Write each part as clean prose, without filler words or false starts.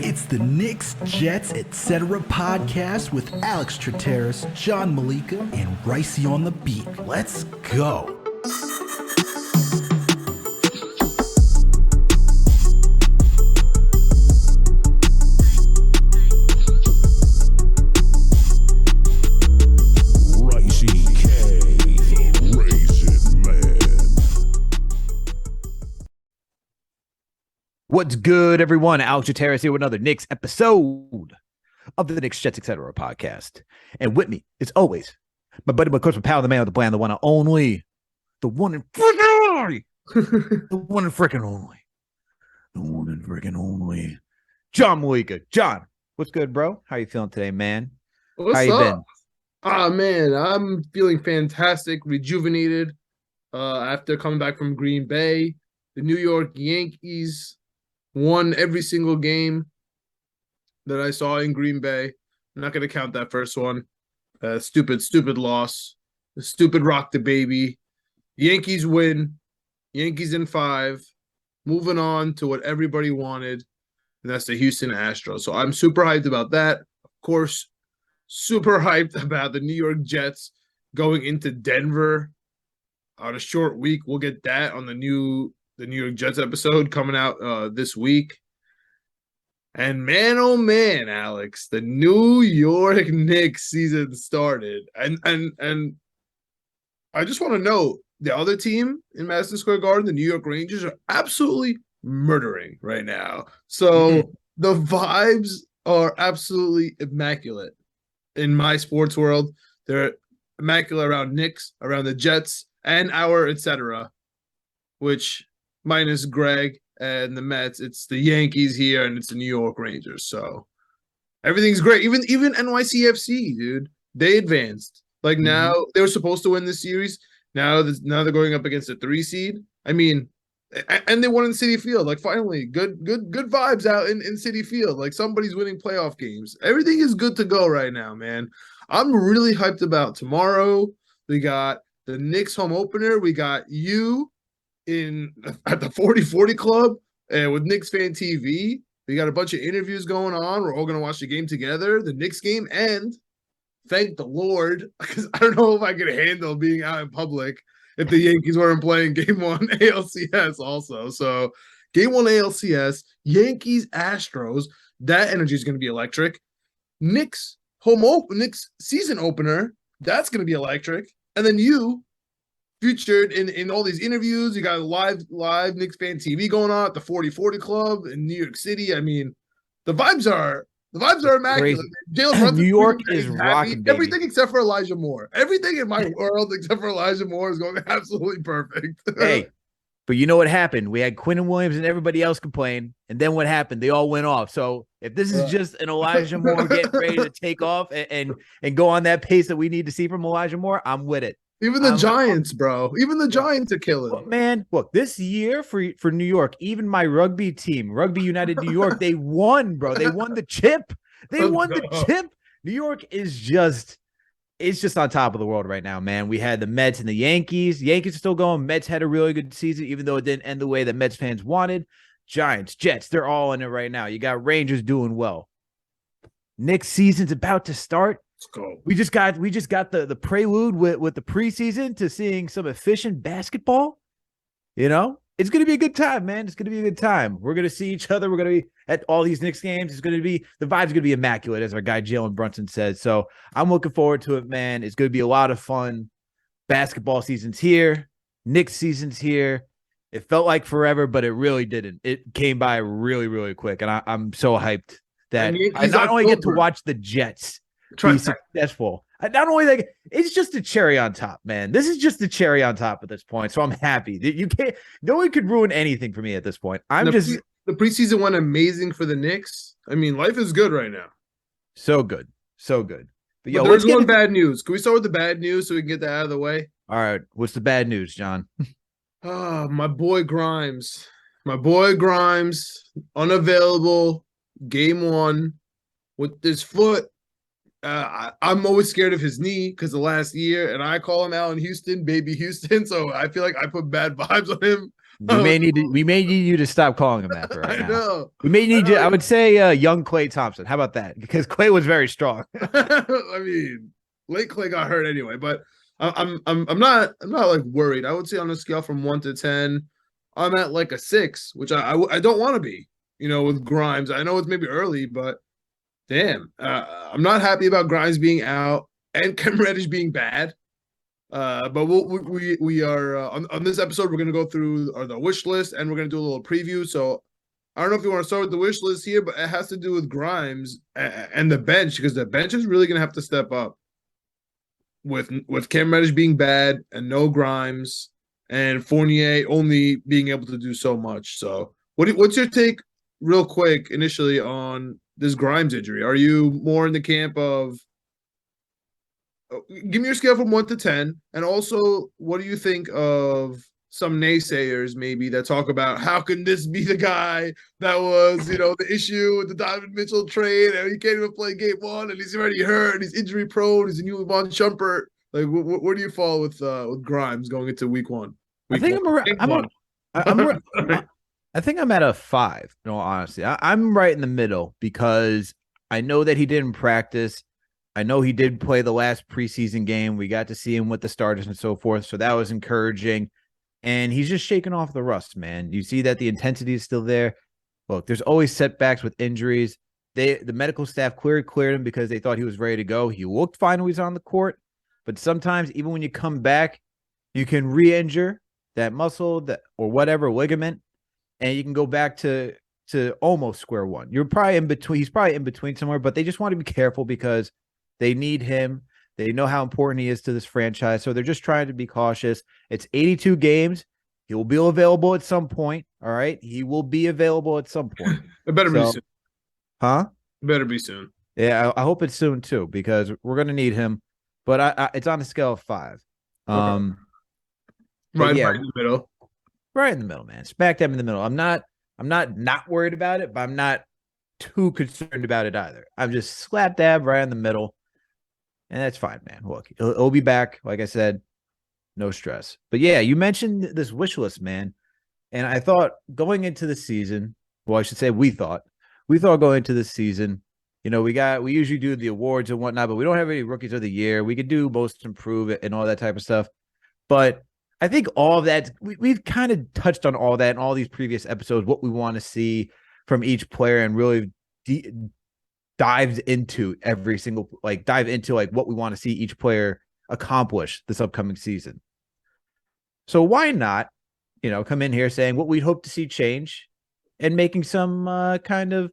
It's the Knicks, Jets, etc. podcast with Alex Trataros, John Meleka, and Raisi on the beat. Let's go. Raisi K, the Raisin Man. What's good, everyone? Alex Trataros here with another Knicks episode of the Knicks, Jets, etc. podcast. And with me, as always, my buddy, my coach, my pal, the man with the plan, the one and only, the one and freaking only, the one and freaking only, the one and freaking only, John Meleka. John, what's good, bro? How you feeling today, man? What's How you up? been? Man, I'm feeling fantastic, rejuvenated after coming back from Green Bay. The New York Yankees won every single game that I saw in Green Bay. I'm not going to count that first one. Stupid loss. The stupid rock the baby. Yankees win. Yankees in 5. Moving on to what everybody wanted, and that's the Houston Astros. So I'm super hyped about that. Of course, super hyped about the New York Jets going into Denver on a short week. We'll get that on the New York Jets episode coming out this week. And man, oh man, Alex, the New York Knicks season started. And I just want to know, the other team in Madison Square Garden, the New York Rangers, are absolutely murdering right now. So the vibes are absolutely immaculate in my sports world. They're immaculate around Knicks, around the Jets, and our etc., which minus Greg and the Mets, it's the Yankees here and it's the New York Rangers. So everything's great. Even NYCFC, dude, they advanced. Like now they were supposed to win this series. Now they're going up against a 3 seed. I mean, and they won in Citi Field. Like finally, good vibes out in Citi Field. Like somebody's winning playoff games. Everything is good to go right now, man. I'm really hyped about tomorrow. We got the Knicks home opener. We got you at the 40/40 Club and with Knicks Fan TV. We got a bunch of interviews going on. We're all going to watch the game together, the Knicks game, and thank the Lord, because I don't know if I could handle being out in public if the Yankees weren't playing Game 1 ALCS also. So Game 1 ALCS, Yankees, Astros, that energy is going to be electric. Knicks season opener, that's going to be electric. And then you featured in all these interviews. You got live Knicks Fan TV going on at the 40/40 Club in New York City. I mean, the vibes are immaculate. Jalen Brunson, New York is rocking, baby. Everything except for Elijah Moore. Everything in my world except for Elijah Moore is going absolutely perfect. Hey, but you know what happened? We had Quentin Williams and everybody else complain, and then what happened? They all went off. So if this is just an Elijah Moore getting ready to take off and go on that pace that we need to see from Elijah Moore, I'm with it. Even the Giants, bro. Even the Giants are killing. Look, man, look, this year for New York, even my rugby team, Rugby United New York, they won, bro. They won the chip. The chip. New York is just on top of the world right now, man. We had the Mets and the Yankees. The Yankees are still going. Mets had a really good season, even though it didn't end the way that Mets fans wanted. Giants, Jets, they're all in it right now. You got Rangers doing well. Knicks season's about to start. Let's go. We just got the prelude with the preseason to seeing some efficient basketball. You know, it's going to be a good time, man. It's going to be a good time. We're going to see each other. We're going to be at all these Knicks games. It's going to be, the vibe's going to be immaculate, as our guy Jalen Brunson said. So I'm looking forward to it, man. It's going to be a lot of fun. Basketball season's here. Knicks season's here. It felt like forever, but it really didn't. It came by really, really quick. And I'm so hyped that I not only get to watch the Jets be successful. Not only like, it's just a cherry on top, man. This is just the cherry on top at this point. So I'm happy. You can't. No one could ruin anything for me at this point. The preseason went amazing for the Knicks. I mean, life is good right now. So good. But yo, there's one bad news. Can we start with the bad news so we can get that out of the way? All right. What's the bad news, John? My boy Grimes. Unavailable. Game 1 with his foot. I'm always scared of his knee because of last year, and I call him Allen Houston, baby Houston. So I feel like I put bad vibes on him We may need you to stop calling him that for right I now. know. We may need you. I would say young Klay Thompson. How about that? Because Klay was very strong. I mean, late Clay got hurt anyway, but I'm not like worried. I would say on a scale from 1 to 10, I'm at like a 6, which I don't want to be. With Grimes, I know it's maybe early, but damn, I'm not happy about Grimes being out and Cam Reddish being bad. But we are on this episode. We're gonna go through the wish list and we're gonna do a little preview. So I don't know if you want to start with the wish list here, but it has to do with Grimes and the bench because the bench is really gonna have to step up with Cam Reddish being bad and no Grimes and Fournier only being able to do so much. So what's your take, real quick, initially on this Grimes injury? Are you more in the camp of give me your scale from 1 to 10, and also what do you think of some naysayers maybe that talk about how can this be the guy that was the issue with the Donovan Mitchell trade and he can't even play game 1 and he's already hurt and he's injury prone, he's a new Von Shumpert. Like where do you fall with Grimes going into week 1? I think I think I'm at a 5. In all honesty, I'm right in the middle because I know that he didn't practice. I know he did play the last preseason game. We got to see him with the starters and so forth. So that was encouraging. And he's just shaking off the rust, man. You see that the intensity is still there. Look, there's always setbacks with injuries. The medical staff cleared him because they thought he was ready to go. He looked fine when he was on the court. But sometimes, even when you come back, you can re-injure that muscle or whatever ligament, and you can go back to almost square one. You're probably in between. He's probably in between somewhere, but they just want to be careful because they need him. They know how important he is to this franchise, so they're just trying to be cautious. It's 82 games. He will be available at some point, all right? He will be available at some point. It better be soon. Huh? It better be soon. Yeah, I hope it's soon, too, because we're going to need him. But it's on a scale of 5. Okay. Right in the middle. Right in the middle, man. Smack dab in the middle. I'm not worried about it, but I'm not too concerned about it either. I'm just slap dab right in the middle. And that's fine, man. Look, he'll be back. Like I said, no stress. But yeah, you mentioned this wish list, man. And I thought going into the season, well, I should say we thought going into the season, we usually do the awards and whatnot, but we don't have any rookies of the year. We could do most improved and all that type of stuff. But I think all of that, we've kind of touched on all that in all these previous episodes, what we want to see from each player and really dive into what we want to see each player accomplish this upcoming season. So why not, come in here saying what we'd hope to see change and making some kind of,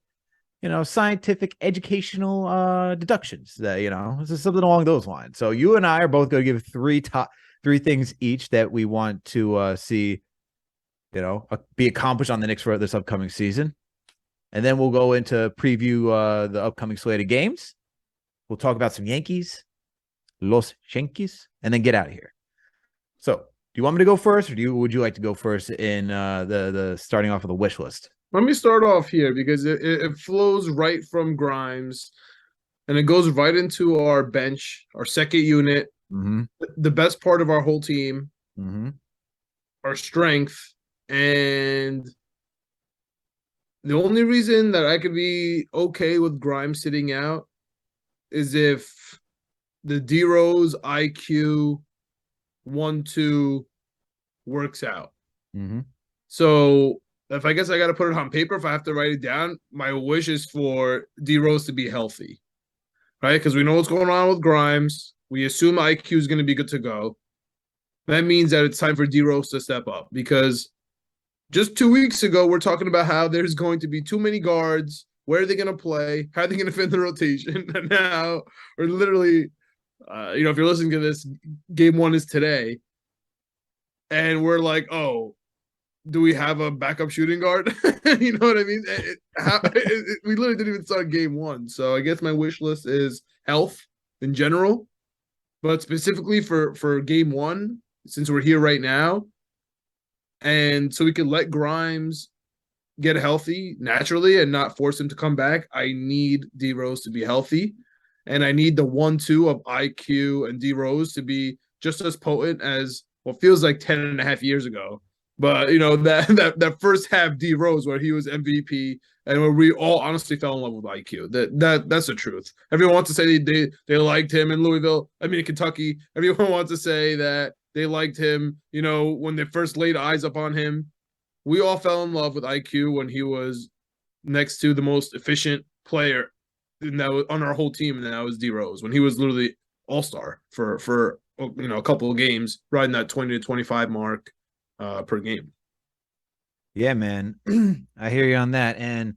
scientific educational deductions that, this is something along those lines. So you and I are both going to give three things each that we want to see, be accomplished on the Knicks for this upcoming season. And then we'll go into preview the upcoming slate of games. We'll talk about some Yankees, Los Yankees, and then get out of here. So, do you want me to go first, or would you like to go first in the starting off with the wish list? Let me start off here because it flows right from Grimes, and it goes right into our bench, our second unit, the best part of our whole team, our strength, and the only reason that I could be okay with Grimes sitting out is if the D-Rose IQ 1-2 works out. So if I guess I got to put it on paper, if I have to write it down, my wish is for D-Rose to be healthy, right? Because we know what's going on with Grimes. We assume IQ is going to be good to go. That means that it's time for D-Rose to step up because just 2 weeks ago, we're talking about how there's going to be too many guards. Where are they going to play? How are they going to fit in the rotation? And now we're literally, if you're listening to this, game 1 is today. And we're like, oh, do we have a backup shooting guard? You know what I mean? We literally didn't even start game 1. So I guess my wish list is health in general. But specifically for game 1, since we're here right now, and so we could let Grimes get healthy naturally and not force him to come back, I need D-Rose to be healthy. And I need the 1-2 of IQ and D-Rose to be just as potent as what feels like 10 and a half years ago. But that first half D Rose where he was MVP and where we all honestly fell in love with IQ. That's the truth. Everyone wants to say they liked him in Louisville. I mean in Kentucky. Everyone wants to say that they liked him, when they first laid eyes upon him. We all fell in love with IQ when he was next to the most efficient player that was on our whole team, and that was D Rose when he was literally all-star for a couple of games, riding that 20 to 25 mark per game. Yeah, man. I hear you on that. And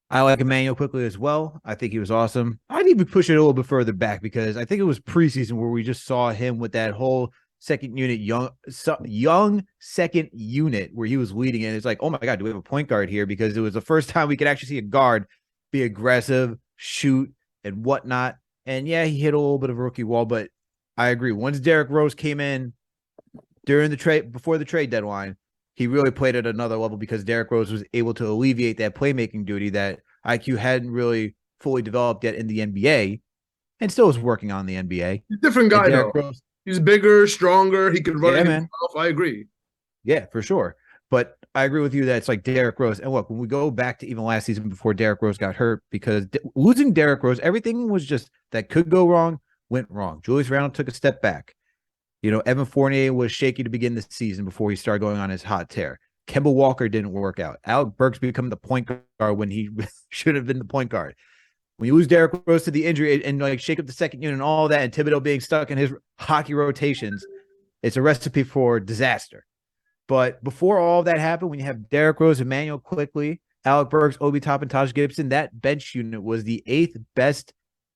I like Emmanuel quickly as well. I think he was awesome. I'd even push it a little bit further back because I think it was preseason where we just saw him with that whole second unit, young second unit where he was leading it. It's like, oh my God, do we have a point guard here? Because it was the first time we could actually see a guard be aggressive, shoot, and whatnot. And yeah, he hit a little bit of a rookie wall, but I agree. Once Derrick Rose came in during the trade, before the trade deadline, he really played at another level because Derrick Rose was able to alleviate that playmaking duty that IQ hadn't really fully developed yet in the NBA and still is working on the NBA. Different guy, though. Rose, he's bigger, stronger. He could run it himself. I agree. Yeah, for sure. But I agree with you that it's like Derrick Rose. And look, when we go back to even last season before Derrick Rose got hurt, because losing Derrick Rose, everything was just that could go wrong, went wrong. Julius Randle took a step back. Evan Fournier was shaky to begin the season before he started going on his hot tear. Kemba Walker didn't work out. Alec Burks became the point guard when he should have been the point guard. When you lose Derrick Rose to the injury and shake up the second unit and all that, and Thibodeau being stuck in his hockey rotations, it's a recipe for disaster. But before all that happened, when you have Derrick Rose, Emmanuel Quickley, Alec Burks, Obi Toppin, Taj Gibson, that bench unit was the 8th best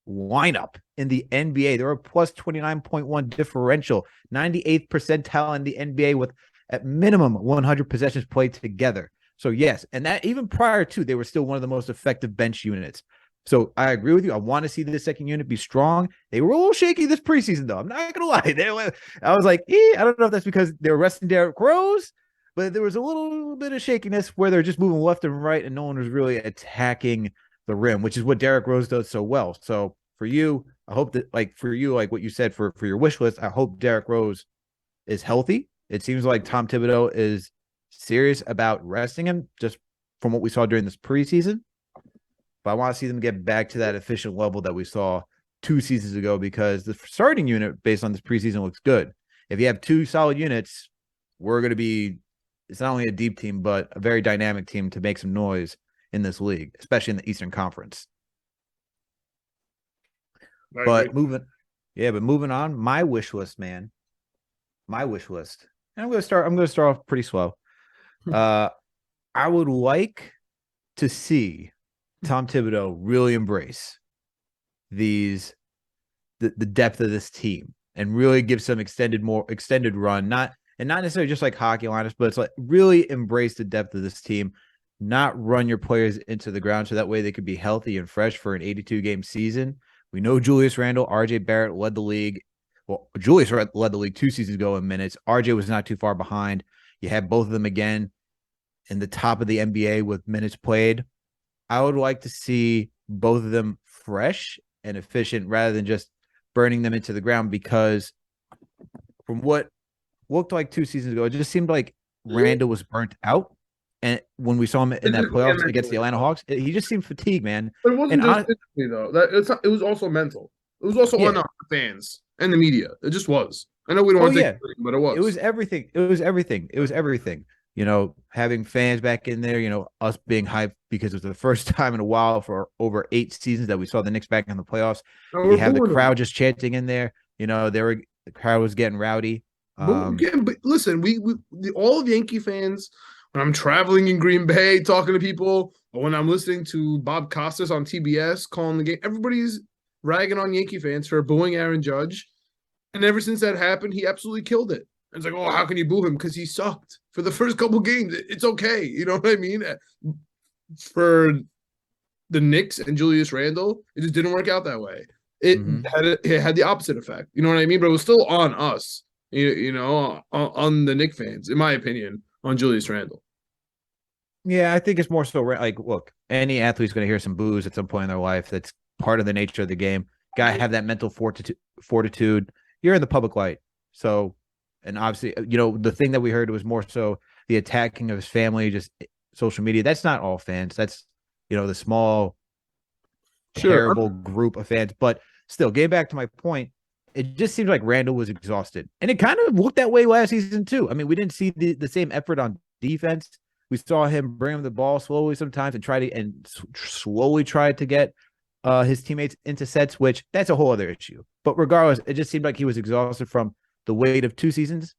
lineup in the NBA. They were a plus 29.1 differential, 98th percentile in the NBA with at minimum 100 possessions played together. So yes, and that even prior to, they were still one of the most effective bench units. So I agree with you. I want to see the second unit be strong. They were a little shaky this preseason, though. I'm not going to lie. I was like, I don't know if that's because they were resting Derrick Rose, but there was a little bit of shakiness where they're just moving left and right and no one was really attacking the rim, which is what Derrick Rose does so well. So for you, I hope that like what you said for your wish list, I hope Derrick Rose is healthy. It seems like Tom Thibodeau is serious about resting him just from what we saw during this preseason. But I want to see them get back to that efficient level that we saw 2 seasons ago because the starting unit based on this preseason looks good. If you have 2 solid units, we're going to be, it's not only a deep team, but a very dynamic team to make some noise in this league, especially in the Eastern Conference. But moving on, my wish list, man. My wish list. And I'm going to start off pretty slow. I would like to see Tom Thibodeau really embrace the depth of this team and really give some extended run, not necessarily just like hockey lineups, but it's like really embrace the depth of this team, not run your players into the ground so that way they could be healthy and fresh for an 82-game season. We know Julius Randle, RJ Barrett led the league. Well, Julius led the league 2 seasons ago in minutes. RJ was not too far behind. You have both of them again in the top of the NBA with minutes played. I would like to see both of them fresh and efficient rather than just burning them into the ground because from what looked like 2 seasons ago, it just seemed like Randall was burnt out. And when we saw him in that playoffs against the Atlanta Hawks, he just seemed fatigued, man. But it wasn't just physically, though. It was also mental. It was also on the fans and the media. It just was. I know we don't want to take it, but it was. It was everything. It was everything. Having fans back in there, us being hyped because it was the first time in a while for over 8 seasons that we saw the Knicks back in the playoffs. You have the crowd just chanting in there. The crowd was getting rowdy. But listen, we all of Yankee fans, when I'm traveling in Green Bay, talking to people, or when I'm listening to Bob Costas on TBS calling the game, everybody's ragging on Yankee fans for booing Aaron Judge. And ever since that happened, he absolutely killed it. It's like, oh, how can you boo him? Because he sucked for the first couple games. It's okay. You know what I mean? For the Knicks and Julius Randle, it just didn't work out that way. It had the opposite effect. You know what I mean? But it was still on us, on the Knicks fans, in my opinion, on Julius Randle. Yeah, I think it's more so like, look, any athlete's going to hear some boos at some point in their life. That's part of the nature of the game. Got to have that mental fortitude. You're in the public light. So And obviously, the thing that we heard was more so the attacking of his family, just social media. That's not all fans. That's, the small, Sure. terrible group of fans. But still, getting back to my point, it just seems like Randall was exhausted. And it kind of looked that way last season, too. I mean, we didn't see the same effort on defense. We saw him bring him the ball slowly sometimes and slowly try to get his teammates into sets, which that's a whole other issue. But regardless, it just seemed like he was exhausted from the weight of 2 seasons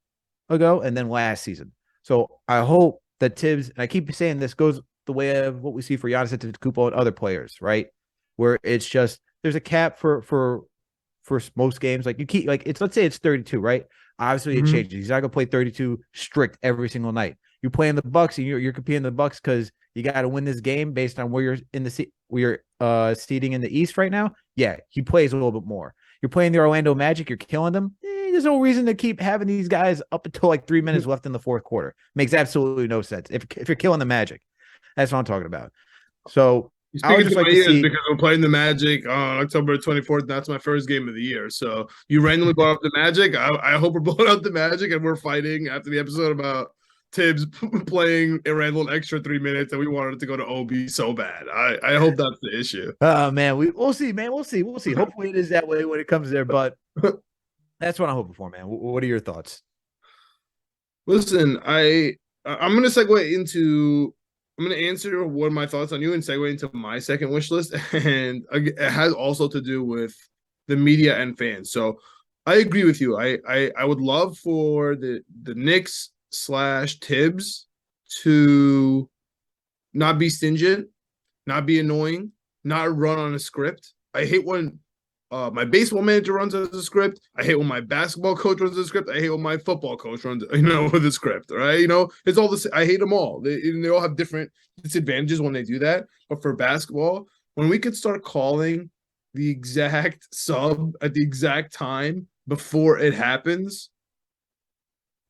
ago and then last season. So I hope that Tibbs, and I keep saying this, goes the way of what we see for Giannis Antetokounmpo and other players, right? Where it's just there's a cap for most games. Like you keep let's say it's 32, right? Obviously it changes. He's not gonna play 32 strict every single night. You're playing the Bucks and you're competing the Bucks because you got to win this game based on where you're in seeding in the East right now. Yeah, he plays a little bit more. You're playing the Orlando Magic, you're killing them. There's no reason to keep having these guys up until like 3 minutes left in the fourth quarter. Makes absolutely no sense. If you're killing the Magic, that's what I'm talking about. So I would just like to see, because we're playing the Magic on October 24th. That's my first game of the year. So you randomly brought up the Magic. I hope we're blowing out the Magic and we're fighting after the episode about Tibbs playing Randall an extra 3 minutes and we wanted it to go to OB so bad. I hope that's the issue. Man, we'll see, man. We'll see. Hopefully it is that way when it comes there, but that's what I'm hoping for, man. What are your thoughts? Listen, I'm going to segue into I'm going to answer one of my thoughts on you and segue into my second wish list. And it has also to do with the media and fans. So I agree with you. I would love for the Knicks / Tibbs to not be stingent, not be annoying, not run on a script. I hate when my baseball manager runs as a script. I hate when my basketball coach runs a script. I hate when my football coach runs, with a script, right? It's all the same. I hate them all. They all have different disadvantages when they do that. But for basketball, when we could start calling the exact sub at the exact time before it happens,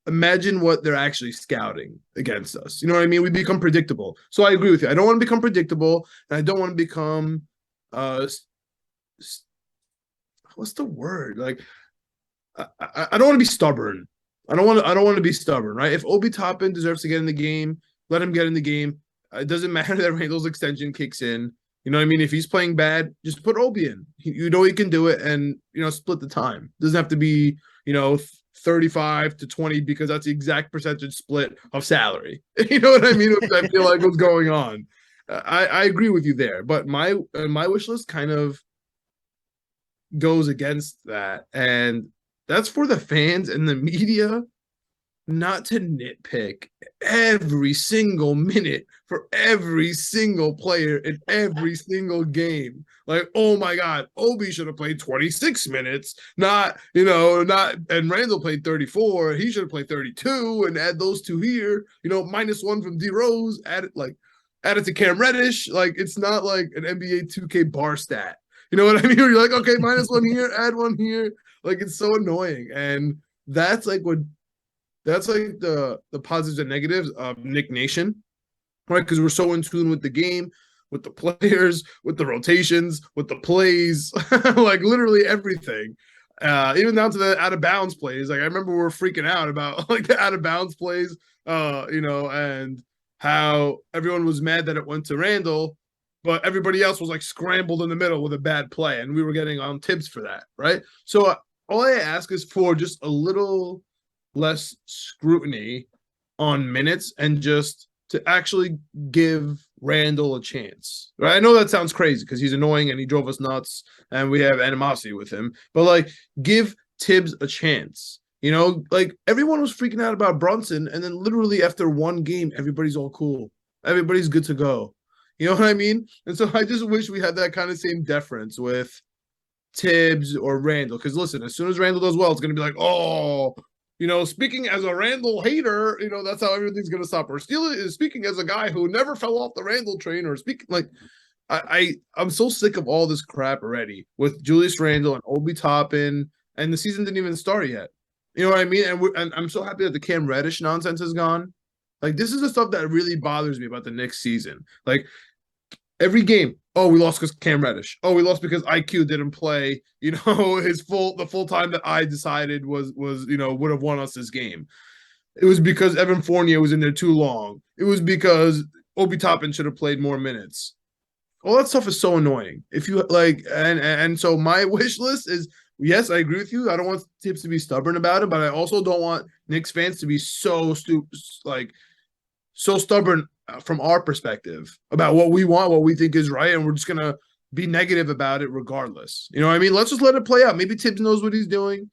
imagine what they're actually scouting against us. You know what I mean? We become predictable. So I agree with you. I don't want to become predictable, and I don't want to become what's the word? Like, I don't want to be stubborn. I don't want to be stubborn, right? If Obi Toppin deserves to get in the game, let him get in the game. It doesn't matter that Randall's extension kicks in. You know what I mean? If he's playing bad, just put Obi in. He can do it, and split the time. Doesn't have to be 35-20 because that's the exact percentage split of salary. You know what I mean? I feel like what's going on. I agree with you there, but my wish list kind of goes against that, and that's for the fans and the media not to nitpick every single minute for every single player in every single game. Like, oh my God, Obi should have played 26 minutes, not, and Randall played 34. He should have played 32 and add those two here, -1 from D Rose, add it to Cam Reddish. Like, it's not like an NBA 2K bar stat. You know what I mean? You're like, okay, -1 here, add 1 here. Like, it's so annoying. And that's like the positives and negatives of Nick Nation, right? Because we're so in tune with the game, with the players, with the rotations, with the plays, like literally everything. Even down to the out of bounds plays. Like, I remember we were freaking out about like the out of bounds plays, and how everyone was mad that it went to Randall, but everybody else was like scrambled in the middle with a bad play, and we were getting on tips for that, right? So all I ask is for just a little less scrutiny on minutes and just to actually give Randall a chance, right? I know that sounds crazy because he's annoying and he drove us nuts and we have animosity with him, but like, give Tibbs a chance. Like, everyone was freaking out about Brunson, and then literally after 1 game, everybody's all cool. Everybody's good to go. You know what I mean? And so I just wish we had that kind of same deference with Tibbs or Randall. Because listen, as soon as Randall does well, it's going to be like, oh, speaking as a Randall hater, that's how everything's going to stop. Or speaking as a guy who never fell off the Randall train, or speaking like, I'm so sick of all this crap already with Julius Randle and Obi Toppin, and the season didn't even start yet. You know what I mean? And I'm so happy that the Cam Reddish nonsense is gone. Like, this is the stuff that really bothers me about the next season. Like, Every game, oh, we lost because Cam Reddish. Oh, we lost because IQ didn't play. The full time that I decided was would have won us this game. It was because Evan Fournier was in there too long. It was because Obi Toppin should have played more minutes. All that stuff is so annoying. If you like, and so my wish list is, yes, I agree with you. I don't want Tibbs to be stubborn about it, but I also don't want Knicks fans to be so stubborn from our perspective about what we want, what we think is right, and we're just gonna be negative about it regardless. You know what I mean? Let's just let it play out. Maybe Tibbs knows what he's doing.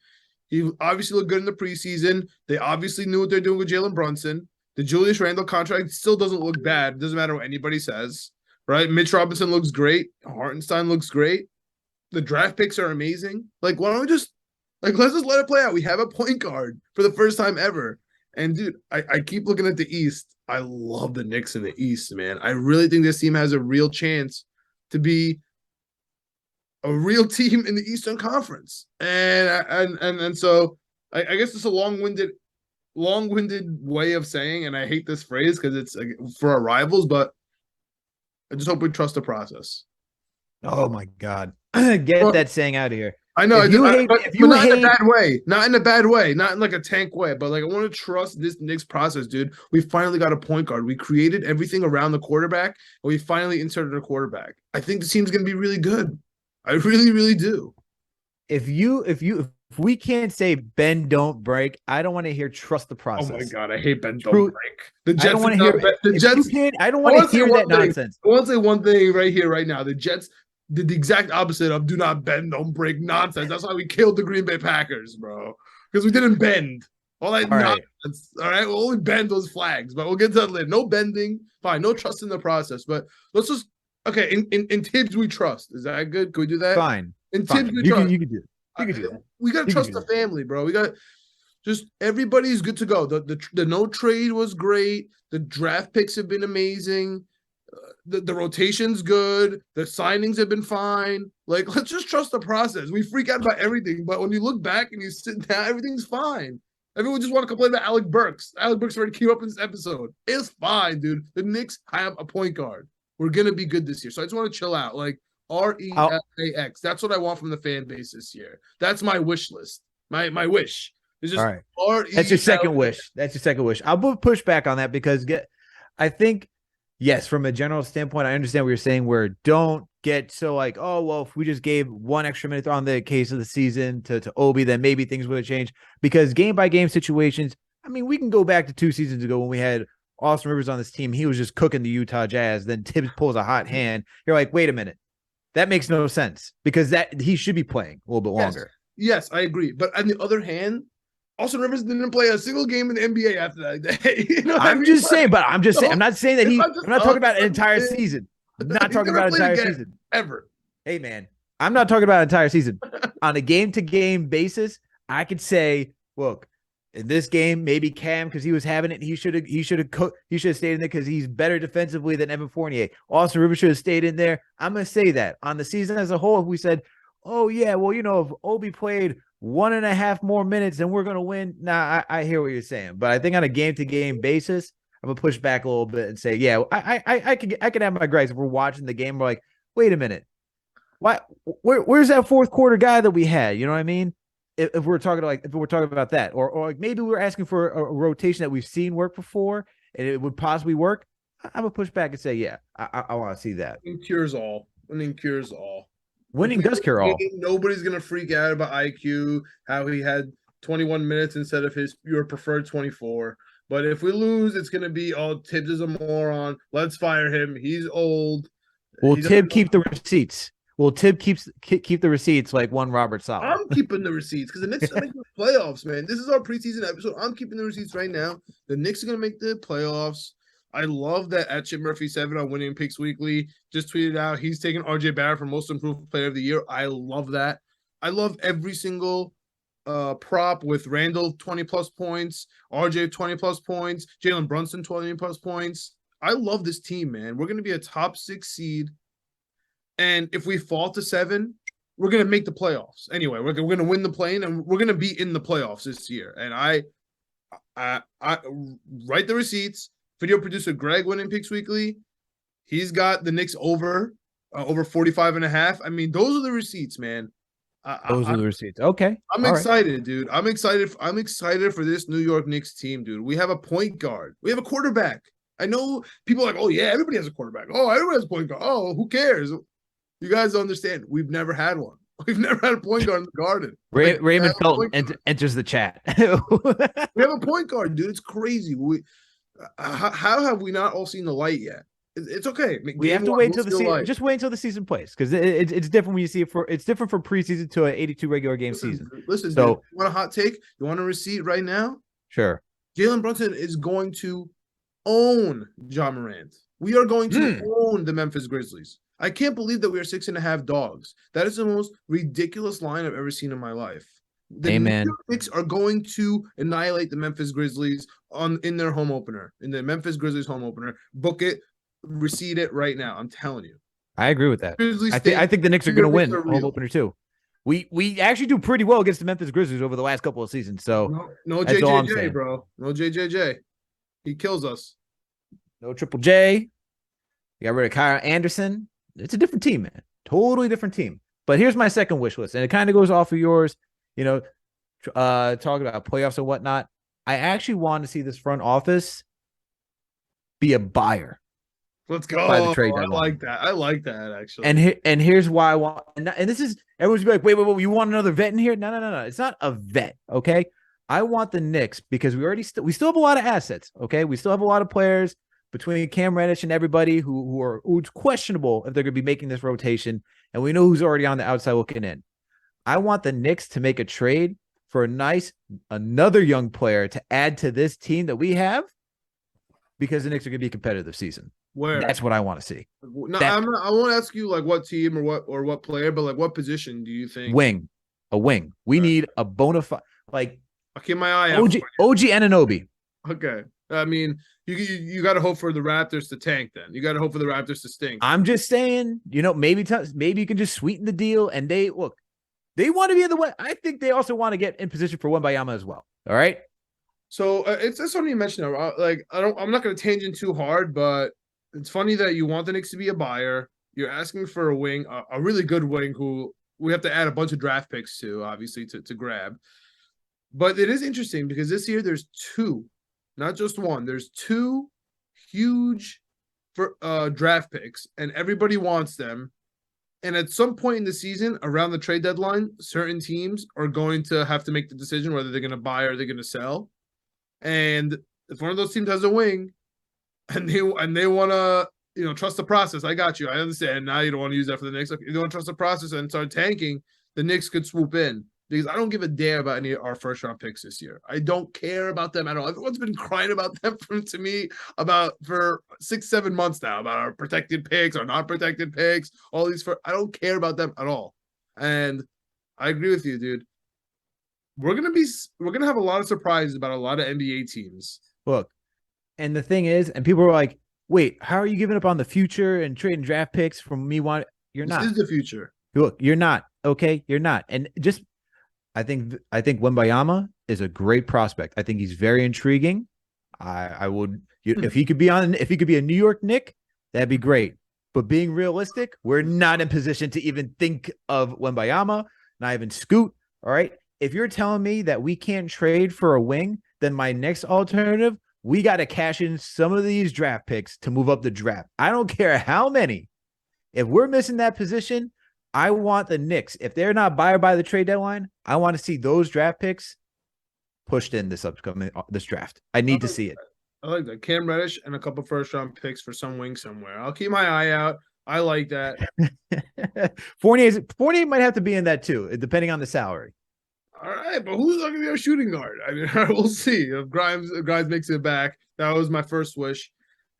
He obviously looked good in the preseason. They obviously knew what they're doing with Jalen Brunson. The Julius Randle contract still doesn't look bad. It doesn't matter what anybody says, right? Mitch Robinson looks great. Hartenstein looks great. The draft picks are amazing. Like, why don't we just let's just let it play out? We have a point guard for the first time ever. And dude, I keep looking at the East. I love the Knicks in the East, man. I really think this team has a real chance to be a real team in the Eastern Conference. And so I guess it's a long-winded way of saying, and I hate this phrase because it's for our rivals, but I just hope we trust the process. Oh my God. Get that saying out of here. I know, if you hate, not in a bad way, not in like a tank way, but like I want to trust this Knicks process, dude. We finally got a point guard. We created everything around the quarterback, and we finally inserted a quarterback. I think the team's going to be really good. I really, really do. If we can't say bend don't break, I don't want to hear trust the process. Oh my God, I hate bend don't break. The Jets I don't want to hear the Jets. I don't want to hear that nonsense. I want to say one thing right here, right now. The Jets did the exact opposite of do not bend, don't break nonsense. That's why we killed the Green Bay Packers, bro. Because we didn't bend. All that nonsense. All right. We'll only bend those flags, but we'll get to that later. No bending. Fine. No trust in the process. But let's just in Tibbs we trust. Is that good? Can we do that? Fine. In Tibbs we trust. You can do it. You can do that. We gotta trust the family, bro. We got just everybody's good to go. The no trade was great. The draft picks have been amazing. The rotation's good. The signings have been fine. Like, let's just trust the process. We freak out about everything, but when you look back and you sit down, everything's fine. Everyone just want to complain about Alec Burks. Alec Burks already came up in this episode. It's fine, dude. The Knicks have a point guard. We're gonna be good this year. So I just want to chill out. Like RELAX. That's what I want from the fan base this year. That's my wish list. My wish. It's just all right. That's your second wish. That's your second wish. I'll push back on that because I think, yes, from a general standpoint, I understand what you're saying, where don't get so like, oh, well, if we just gave one extra minute on the case of the season to Obi, then maybe things would have changed. Because game-by-game situations, I mean, we can go back to 2 seasons ago when we had Austin Rivers on this team. He was just cooking the Utah Jazz. Then Tibbs pulls a hot hand. You're like, wait a minute. That makes no sense because he should be playing a little bit longer. Yes, I agree. But on the other hand, Austin Rivers didn't play a single game in the NBA after that day. I'm just saying. I'm not saying that I'm not talking about an entire season. I'm not talking about an entire season. Ever. Hey, man. I'm not talking about an entire season. On a game-to-game basis, I could say, look, in this game, maybe Cam, because he was having it, he should have stayed in there because he's better defensively than Evan Fournier. Austin Rivers should have stayed in there. I'm going to say that. On the season as a whole, if we said, oh, yeah, well, if Obi played 1.5 more minutes, then we're going to win. Nah, I hear what you're saying. But I think on a game-to-game basis, I'm going to push back a little bit and say, yeah, I could have my gripes if we're watching the game. We're like, wait a minute. Where's that fourth quarter guy that we had? You know what I mean? If we're talking about that, or like maybe we're asking for a rotation that we've seen work before and it would possibly work, I'm gonna push back and say, yeah, I want to see that. Winning cures all. Winning cures all. Winning does cure all. Nobody's gonna freak out about IQ, how he had 21 minutes instead of your preferred 24. But if we lose, it's gonna be, oh, Tibbs is a moron. Let's fire him. He's old. Will Tibb keep the receipts? Well, Tibb keep the receipts like one Robert Sala. I'm keeping the receipts because the Knicks are making the playoffs, man. This is our preseason episode. I'm keeping the receipts right now. The Knicks are going to make the playoffs. I love that at Chip Murphy 7 on Winning Picks Weekly just tweeted out he's taking RJ Barrett for Most Improved Player of the Year. I love that. I love every single prop with Randall 20-plus points, RJ 20-plus points, Jalen Brunson 20-plus points. I love this team, man. We're going to be a top 6 seed. And if we fall to 7, we're going to make the playoffs. Anyway, we're going to win the play-in, and we're going to be in the playoffs this year. And I write the receipts. Video producer Greg, Winning Picks Weekly, He's got the Knicks over 45.5. I mean, those are the receipts, man. Those are the receipts. Okay. I'm All right. excited, dude. I'm excited. I'm excited for this New York Knicks team, dude. We have a point guard. We have a quarterback. I know people are like, oh, yeah, everybody has a quarterback. Oh, everybody has a point guard. Oh, who cares? You guys don't understand. We've never had one. We've never had a point guard in the Garden. Raymond Felton enters the chat. We have a point guard, dude. It's crazy. How have we not all seen the light yet? It's okay. We have to wait until the season. Just wait until the season plays, because it's different when you see it it's different from preseason to an 82 regular game season. Listen, so dude, you want a hot take? You want a receipt right now? Sure. Jalen Brunson is going to own John Morant. We are going to own the Memphis Grizzlies. I can't believe that we are 6.5 dogs. That is the most ridiculous line I've ever seen in my life. The New York Knicks are going to annihilate the Memphis Grizzlies in their home opener, in the Memphis Grizzlies home opener. Book it, receipt it right now. I'm telling you. I agree with that. I think the Knicks are going to win home opener too. We actually do pretty well against the Memphis Grizzlies over the last couple of seasons. So no JJJ, bro. No JJJ. He kills us. No Triple J. You got rid of Kyle Anderson. It's a different team, man. Totally different team. But here's my second wish list, and it kind of goes off of yours. You know, talking about playoffs and whatnot. I actually want to see this front office be a buyer. Let's go. By the trade deadline. I like that actually. And here's why I want. And this is everyone's gonna be like, wait, you want another vet in here? No. It's not a vet, okay? I want the Knicks because we still have a lot of assets, okay? We still have a lot of players between Cam Reddish and everybody who's questionable if they're going to be making this rotation, and we know who's already on the outside looking in. I want the Knicks to make a trade for another young player to add to this team that we have, because the Knicks are going to be competitive this season. Where? That's what I want to see. No, I won't ask you like what team or what player, but like what position do you think? A wing. We need a bona fide, like, I'll keep my eye out. OG Anunoby. Okay. I mean, you got to hope for the Raptors to tank. Then you got to hope for the Raptors to stink. I'm just saying, maybe you can just sweeten the deal. And they want to be in the way. I think they also want to get in position for Wembanyama as well. All right. So it's funny you mentioned that. Like I'm not going to tangent too hard, but it's funny that you want the Knicks to be a buyer. You're asking for a wing, a really good wing who we have to add a bunch of draft picks to, obviously, to grab. But it is interesting because this year there's two. Not just one. There's two huge draft picks, and everybody wants them. And at some point in the season, around the trade deadline, certain teams are going to have to make the decision whether they're going to buy or they're going to sell. And if one of those teams has a wing, and they want to trust the process, I got you. I understand. Now you don't want to use that for the Knicks. If you don't trust the process and start tanking, the Knicks could swoop in. Because I don't give a damn about any of our first-round picks this year. I don't care about them at all. Everyone's been crying about them to me for 6-7 months now, about our protected picks, our not-protected picks, all these. I don't care about them at all. And I agree with you, dude. We're gonna have a lot of surprises about a lot of NBA teams. Look, and the thing is, and people are like, wait, how are you giving up on the future and trading draft picks from me? You're not. This is the future. Look, you're not. Okay, you're not. And just I think Wembanyama is a great prospect. I think he's very intriguing. I would if he could be a New York Knick, that'd be great. But being realistic, we're not in position to even think of Wembanyama, not even Scoot. All right. If you're telling me that we can't trade for a wing, then my next alternative, we got to cash in some of these draft picks to move up the draft. I don't care how many. If we're missing that position, I want the Knicks, if they're not buyer by the trade deadline, I want to see those draft picks pushed in this draft. I need to see it. I like that. Cam Reddish and a couple first-round picks for some wing somewhere. I'll keep my eye out. I like that. Fournier might have to be in that too, depending on the salary. All right, but who's going to be our shooting guard? I mean, we'll see. If Grimes makes it back, that was my first wish.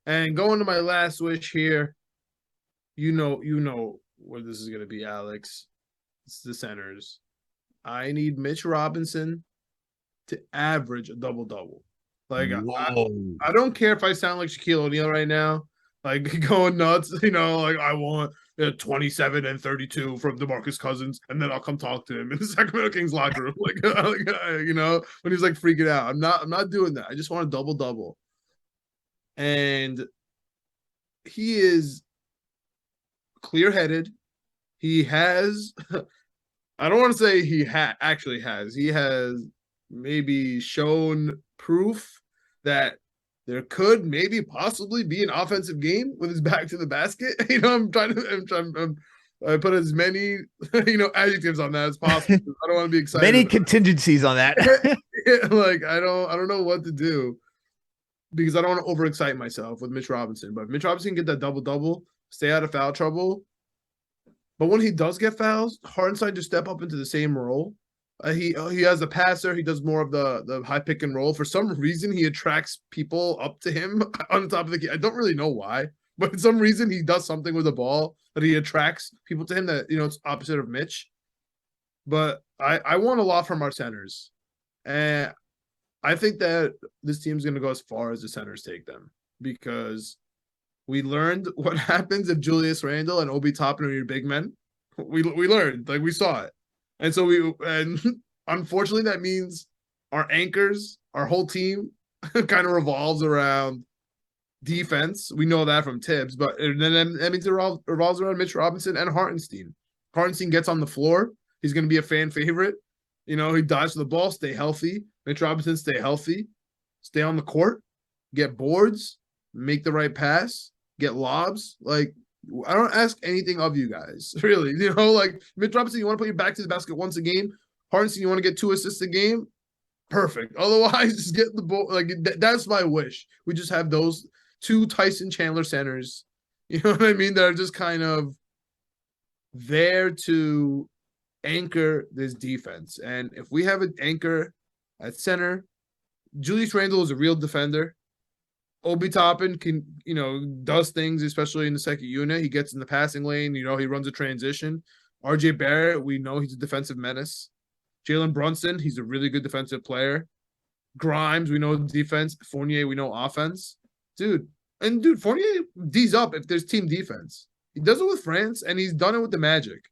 And going to my last wish here, you know where this is going to be, Alex. It's the centers. I need Mitch Robinson to average a double-double. Like, I don't care if I sound like Shaquille O'Neal right now, like going nuts, like I want 27 and 32 from DeMarcus Cousins, and then I'll come talk to him in the Sacramento Kings locker room, when he's like freaking out. I'm not doing that. I just want a double-double. And he is clear-headed. He has I don't want to say he actually has. He has maybe shown proof that there could maybe possibly be an offensive game with his back to the basket. I put as many adjectives on that as possible. I don't want to be excited. Many contingencies on that. Like I don't know what to do because I don't want to overexcite myself with Mitch Robinson. But if Mitch Robinson can get that double-double, stay out of foul trouble. But when he does get fouls, Hartenstein just step up into the same role. He has a passer. He does more of the high pick and roll. For some reason, he attracts people up to him on the top of the key. I don't really know why, but for some reason, he does something with the ball that he attracts people to him that, it's opposite of Mitch. But I want a lot from our centers. And I think that this team's going to go as far as the centers take them because we learned what happens if Julius Randle and Obi Toppin are your big men. We learned, like we saw it. And so unfortunately that means our anchors, our whole team kind of revolves around defense. We know that from Tibbs, but then that means it revolves around Mitch Robinson and Hartenstein. Hartenstein gets on the floor. He's going to be a fan favorite. He dives for the ball, stay healthy. Mitch Robinson, stay healthy. Stay on the court. Get boards. Make the right pass. Get lobs. Like, I don't ask anything of you guys, really. Like Mitch Robinson, you want to put your back to the basket once a game. Hartenstein, you want to get 2 assists a game. Perfect. Otherwise, just get the ball. Like that's my wish. We just have those 2 Tyson Chandler centers. You know what I mean? That are just kind of there to anchor this defense. And if we have an anchor at center, Julius Randle is a real defender. Obi Toppin can, does things, especially in the second unit. He gets in the passing lane. He runs a transition. RJ Barrett, we know he's a defensive menace. Jalen Brunson, he's a really good defensive player. Grimes, we know defense. Fournier, we know offense. Dude, Fournier D's up if there's team defense. He does it with France, and he's done it with the Magic.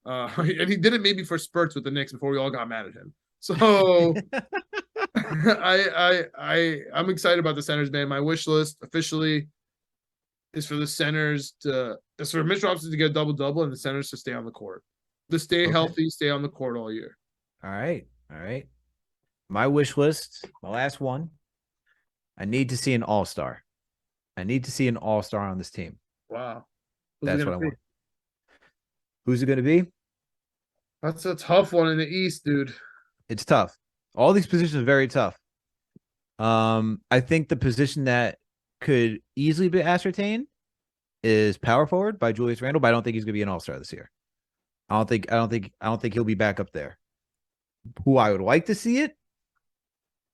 And he did it maybe for spurts with the Knicks before we all got mad at him. So I'm excited about the centers, man. My wish list officially is for the centers it's for Mitch Robinson to get a double-double and the centers to stay on the court. To stay healthy, stay on the court all year. All right. My wish list, my last one. I need to see an all-star. I need to see an all-star on this team. Wow. That's what I want. Who's it going to be? That's a tough one in the East, dude. It's tough. All these positions are very tough. I think the position that could easily be ascertained is power forward by Julius Randle, but I don't think he's going to be an all-star this year. I don't think he'll be back up there. Who I would like to see it's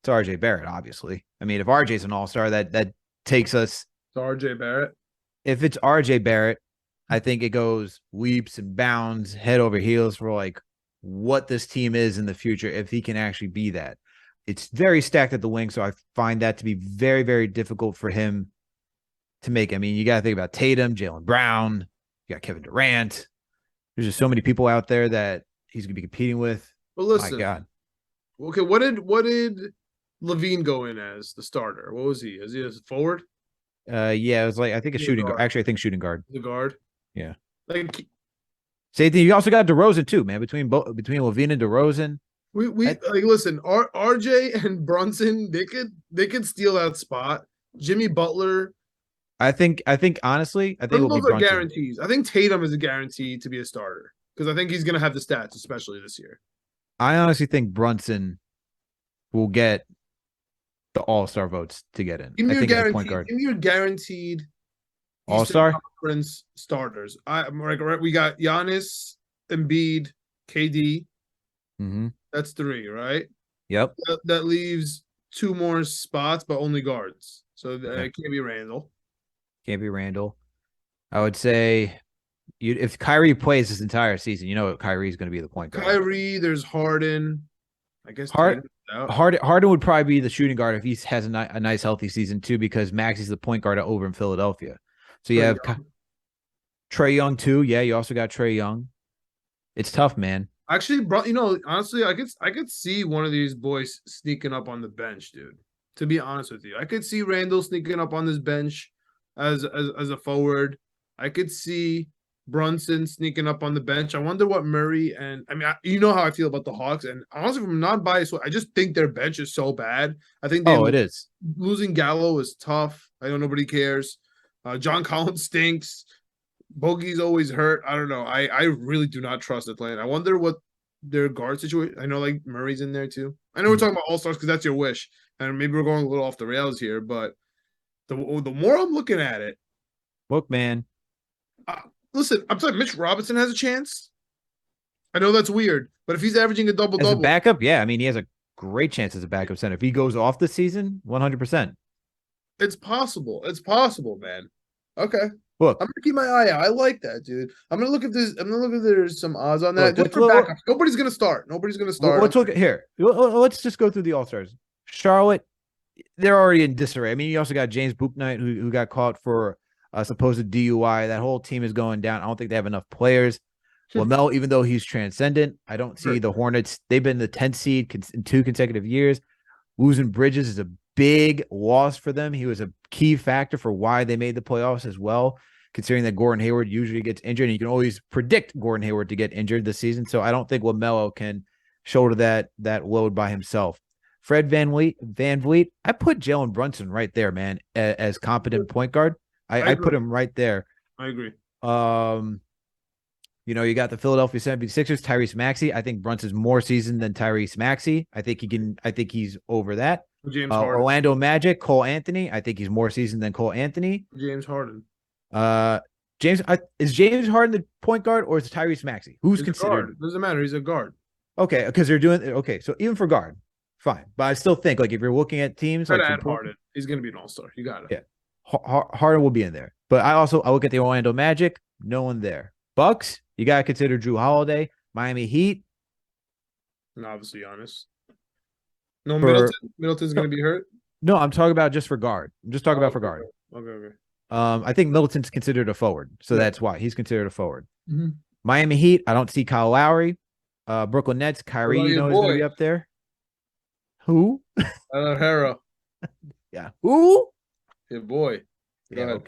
RJ Barrett, obviously. I mean, if RJ's an all-star, that takes us. It's RJ Barrett. If it's RJ Barrett, I think it goes leaps and bounds, head over heels for like what this team is in the future if he can actually be that. It's very stacked at the wing, so I find that to be very, very difficult for him to make. I mean, you got to think about Tatum, Jaylen Brown, you got Kevin Durant. There's just so many people out there that he's going to be competing with. But listen, my God. Okay, what did Levine go in as the starter? What was he? Is he as forward? Yeah, it was like I think a shooting guard. Actually, I think shooting guard. The guard. Yeah. Like same thing. You also got DeRozan too, man. Between Levine and DeRozan. Listen, RJ and Brunson, they could steal that spot. Jimmy Butler. I think honestly, I think those are guarantees. I think Tatum is a guarantee to be a starter because I think he's going to have the stats, especially this year. I honestly think Brunson will get the all-star votes to get in. Give me I think your point guard. Give me your guaranteed all-star conference starters. We got Giannis, Embiid, KD. Mm-hmm. That's 3, right? Yep. That leaves 2 more spots, but only guards. So it can't be Randall. Can't be Randall. I would say if Kyrie plays this entire season, Kyrie's going to be the point guard. Kyrie, there's Harden. I guess Harden would probably be the shooting guard if he has a nice healthy season too, because Maxi's the point guard over in Philadelphia. So you have Trae Young too. Yeah, you also got Trae Young. It's tough, man. Actually, honestly, I could see one of these boys sneaking up on the bench, dude. To be honest with you, I could see Randall sneaking up on this bench. as a forward. I could see Brunson sneaking up on the bench. I wonder what Murray and you know how I feel about the Hawks, and honestly, from non-biased, I just think their bench is so bad. I think Oh, it is. losing Gallo is tough. I know nobody cares. John Collins stinks. Bogey's always hurt. I don't know. I really do not trust Atlanta. I wonder what their guard situation. I know like Murray's in there too. I know we're talking about all-stars because that's your wish, and maybe we're going a little off the rails here, but the more I'm looking at it, Look, man. Listen, I'm saying Mitch Robinson has a chance. I know that's weird, but if he's averaging a As a double-double, backup, yeah. I mean, he has a great chance as a backup center. If he goes off the season, 100%. it's possible. It's possible, man. Okay. Look, I'm gonna keep my eye out. I like that, dude. I'm gonna look if there's some odds on that. Look, Just for backups. Nobody's gonna start. Nobody's gonna start. let's look at here. Let's just go through the All-Stars. Charlotte, they're already in disarray. I mean, you also got James Bouknight who got caught for a supposed DUI. That whole team is going down. I don't think they have enough players. Lamelo, even though he's transcendent, I don't see the Hornets. They've been the 10th seed in 2 consecutive years. Losing Bridges is a big loss for them. He was a key factor for why they made the playoffs as well, considering that Gordon Hayward usually gets injured, and you can always predict Gordon Hayward to get injured this season. So I don't think LaMelo can shoulder that load by himself. Fred VanVleet, I put Jalen Brunson right there, man, as competent point guard. I put him right there. I agree. You got the Philadelphia 76ers, Tyrese Maxey. I think Brunson's more seasoned than Tyrese Maxey. I think he's over that. James Harden. Orlando Magic, Cole Anthony. I think he's more seasoned than Cole Anthony. James Harden. Is James Harden the point guard or is it Tyrese Maxey? Who's He's considered? Doesn't matter. He's a guard. Okay, because they're doing okay. So even for guard, fine. But I still think like if you're looking at teams like Harden, he's gonna be an all-star. You got it. Yeah. Harden will be in there. But I look at the Orlando Magic, no one there. Bucks, you gotta consider Drew Holiday. Miami Heat. And obviously Giannis. No, Middleton. Middleton's gonna be hurt. No, I'm talking about just for guard. I'm just talking about for guard. Okay. I think Middleton's considered a forward, so that's why he's considered a forward. Mm-hmm. Miami Heat, I don't see Kyle Lowry. Brooklyn Nets, Kyrie, is going to be up there. Who? Hera. Yeah. Who? Your boy. Yeah.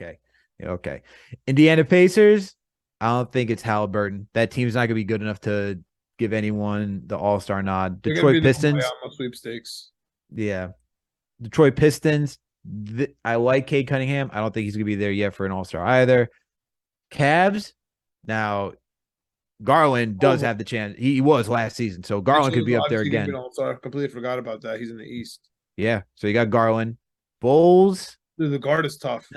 Okay. Indiana Pacers. I don't think it's Halliburton. That team's not going to be good enough to give anyone the All-Star nod. Detroit Pistons. Sweepstakes. Yeah. Detroit Pistons. I like Cade Cunningham. I don't think he's going to be there yet for an All-Star either. Cavs. Now, Garland does have the chance. He was last season, so Garland could be up there again. I completely forgot about that. He's in the East. Yeah, so you got Garland. Bulls. Dude, the guard is tough.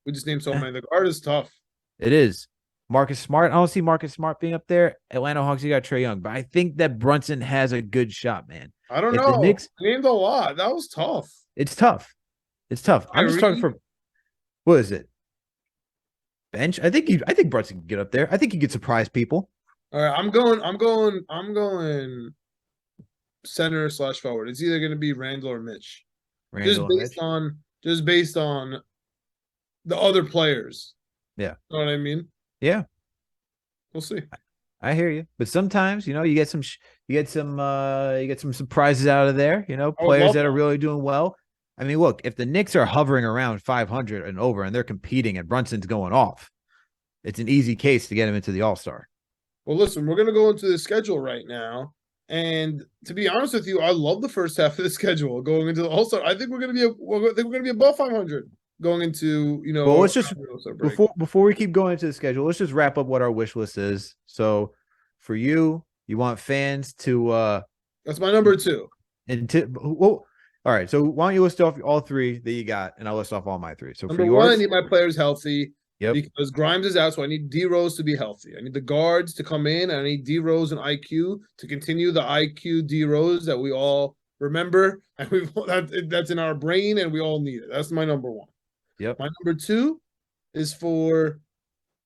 We just named so many. The guard is tough. It is. Marcus Smart. I don't see Marcus Smart being up there. Atlanta Hawks, you got Trae Young, but I think that Brunson has a good shot, man. I don't know. The Knicks named a lot. That was tough. It's tough. I'm just talking for what is it? Bench. I think Brunson can get up there. I think he could surprise people. All right, I'm going center / forward. It's either going to be Randall or Mitch. Just based on the other players. Yeah. You know what I mean? Yeah. We'll see. I hear you. But sometimes, you get some surprises out of there, players that are really doing well. I mean, look, if the Knicks are hovering around 500 and over and they're competing and Brunson's going off, it's an easy case to get him into the All-Star. Well, listen, we're going to go into the schedule right now. And to be honest with you, I love the first half of the schedule going into the All-Star. I think we're going to be above 500 going into, Well, let's just before we keep going into the schedule, let's just wrap up what our wish list is. So for you want fans to that's my number 2. All right. So why don't you list off all 3 that you got, and I'll list off all my 3. So number for yours, 1, I need my players healthy. Yep. Because Grimes is out, so I need D Rose to be healthy. I need the guards to come in, and I need D Rose and IQ to continue the IQ D Rose that we all remember, and that's in our brain, and we all need it. That's my number 1. Yep. My number 2 is for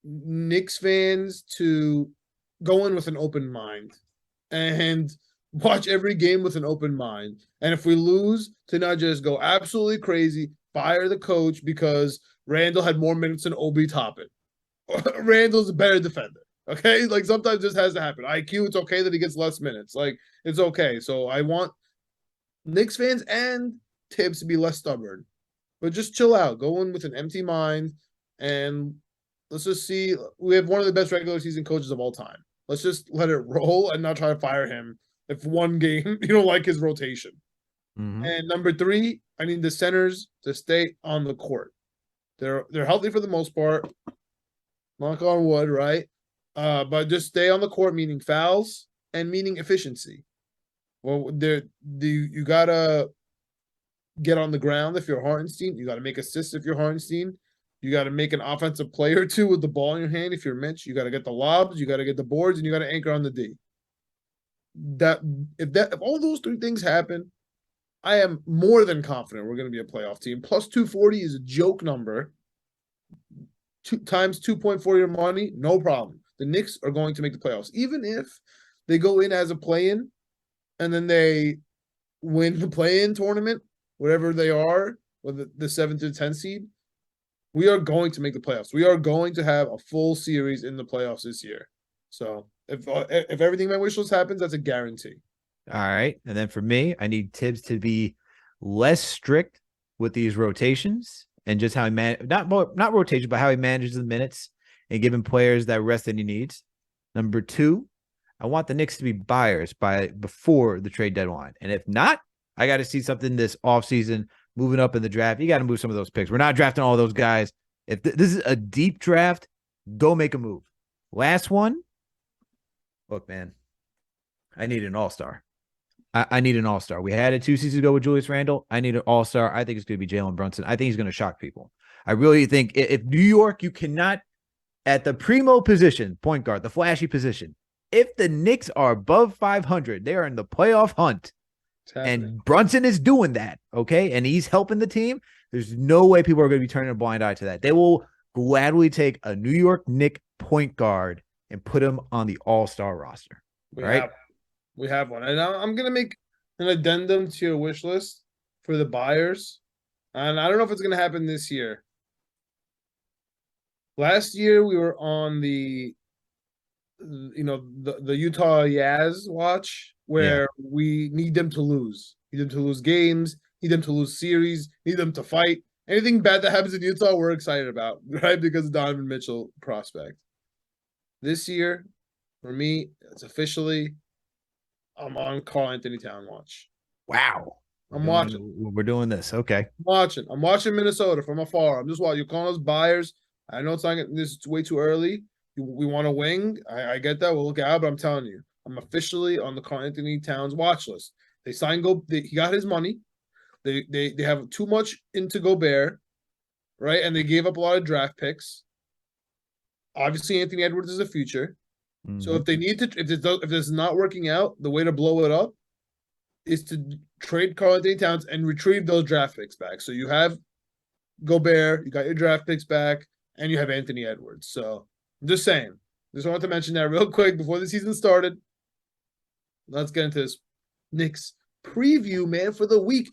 Knicks fans to go in with an open mind and watch every game with an open mind. And if we lose, to not just go absolutely crazy, fire the coach because Randall had more minutes than Obi Toppin. Randall's a better defender. Okay? Like sometimes this has to happen. IQ, it's okay that he gets less minutes. Like it's okay. So I want Knicks fans and Tibbs to be less stubborn. But just chill out. Go in with an empty mind. and let's just see. We have one of the best regular season coaches of all time. Let's just let it roll and not try to fire him if one game you don't like his rotation. Mhm. And number 3, I need the centers to stay on the court. They're healthy for the most part. Knock on wood, right? But just stay on the court, meaning fouls and meaning efficiency. Well, you gotta get on the ground if you're Hartenstein. You gotta make assists if you're Hartenstein. You gotta make an offensive play or two with the ball in your hand if you're Mitch. You gotta get the lobs, you gotta get the boards, and you gotta anchor on the D. If all those 3 things happen, I am more than confident we're going to be a playoff team. Plus 240 is a joke number. 2 times 2.4 your money, no problem. The Knicks are going to make the playoffs. Even if they go in as a play-in and then they win the play-in tournament, whatever they are, with the 7th to 10th seed, we are going to make the playoffs. We are going to have a full series in the playoffs this year. So if everything my wish list happens, that's a guarantee. All right. And then for me, I need Tibbs to be less strict with these rotations and just how he not rotation, but how he manages the minutes and giving players that rest that he needs. Number 2, I want the Knicks to be buyers before the trade deadline. And if not, I got to see something this offseason moving up in the draft. You got to move some of those picks. We're not drafting all those guys. If this is a deep draft, go make a move. Last one. Look, man, I need an all-star. I need an all-star. We had it 2 seasons ago with Julius Randle. I need an all-star. I think it's going to be Jalen Brunson. I think he's going to shock people. I really think if New York, you cannot, at the primo position, point guard, the flashy position, if the Knicks are above 500, they are in the playoff hunt. And Brunson is doing that, okay? And he's helping the team. There's no way people are going to be turning a blind eye to that. They will gladly take a New York Knicks point guard and put him on the all-star roster, right? We have one. And I'm going to make an addendum to your wish list for the buyers. And I don't know if it's going to happen this year. Last year, we were on the Utah Jazz watch where we need them to lose. Need them to lose games. Need them to lose series. Need them to fight. Anything bad that happens in Utah, we're excited about, right? Because of Donovan Mitchell prospect. This year, for me, it's officially I'm on Karl-Anthony Towns watch. Wow. I'm watching. We're doing this. Okay. I'm watching Minnesota from afar. I'm just watching. You're calling us buyers. I know it's way too early. We want to wing. I get that. We'll look out, but I'm telling you, I'm officially on the Karl-Anthony Towns watch list. They signed he got his money. They have too much into Gobert, right? And they gave up a lot of draft picks. Obviously, Anthony Edwards is a future. Mm-hmm. So if they need to, if this is not working out, the way to blow it up is to trade Karl-Anthony Towns and retrieve those draft picks back. So you have Gobert, you got your draft picks back, and you have Anthony Edwards. So I'm just saying. Just wanted to mention that real quick before the season started. Let's get into this Knicks preview, man, for the week.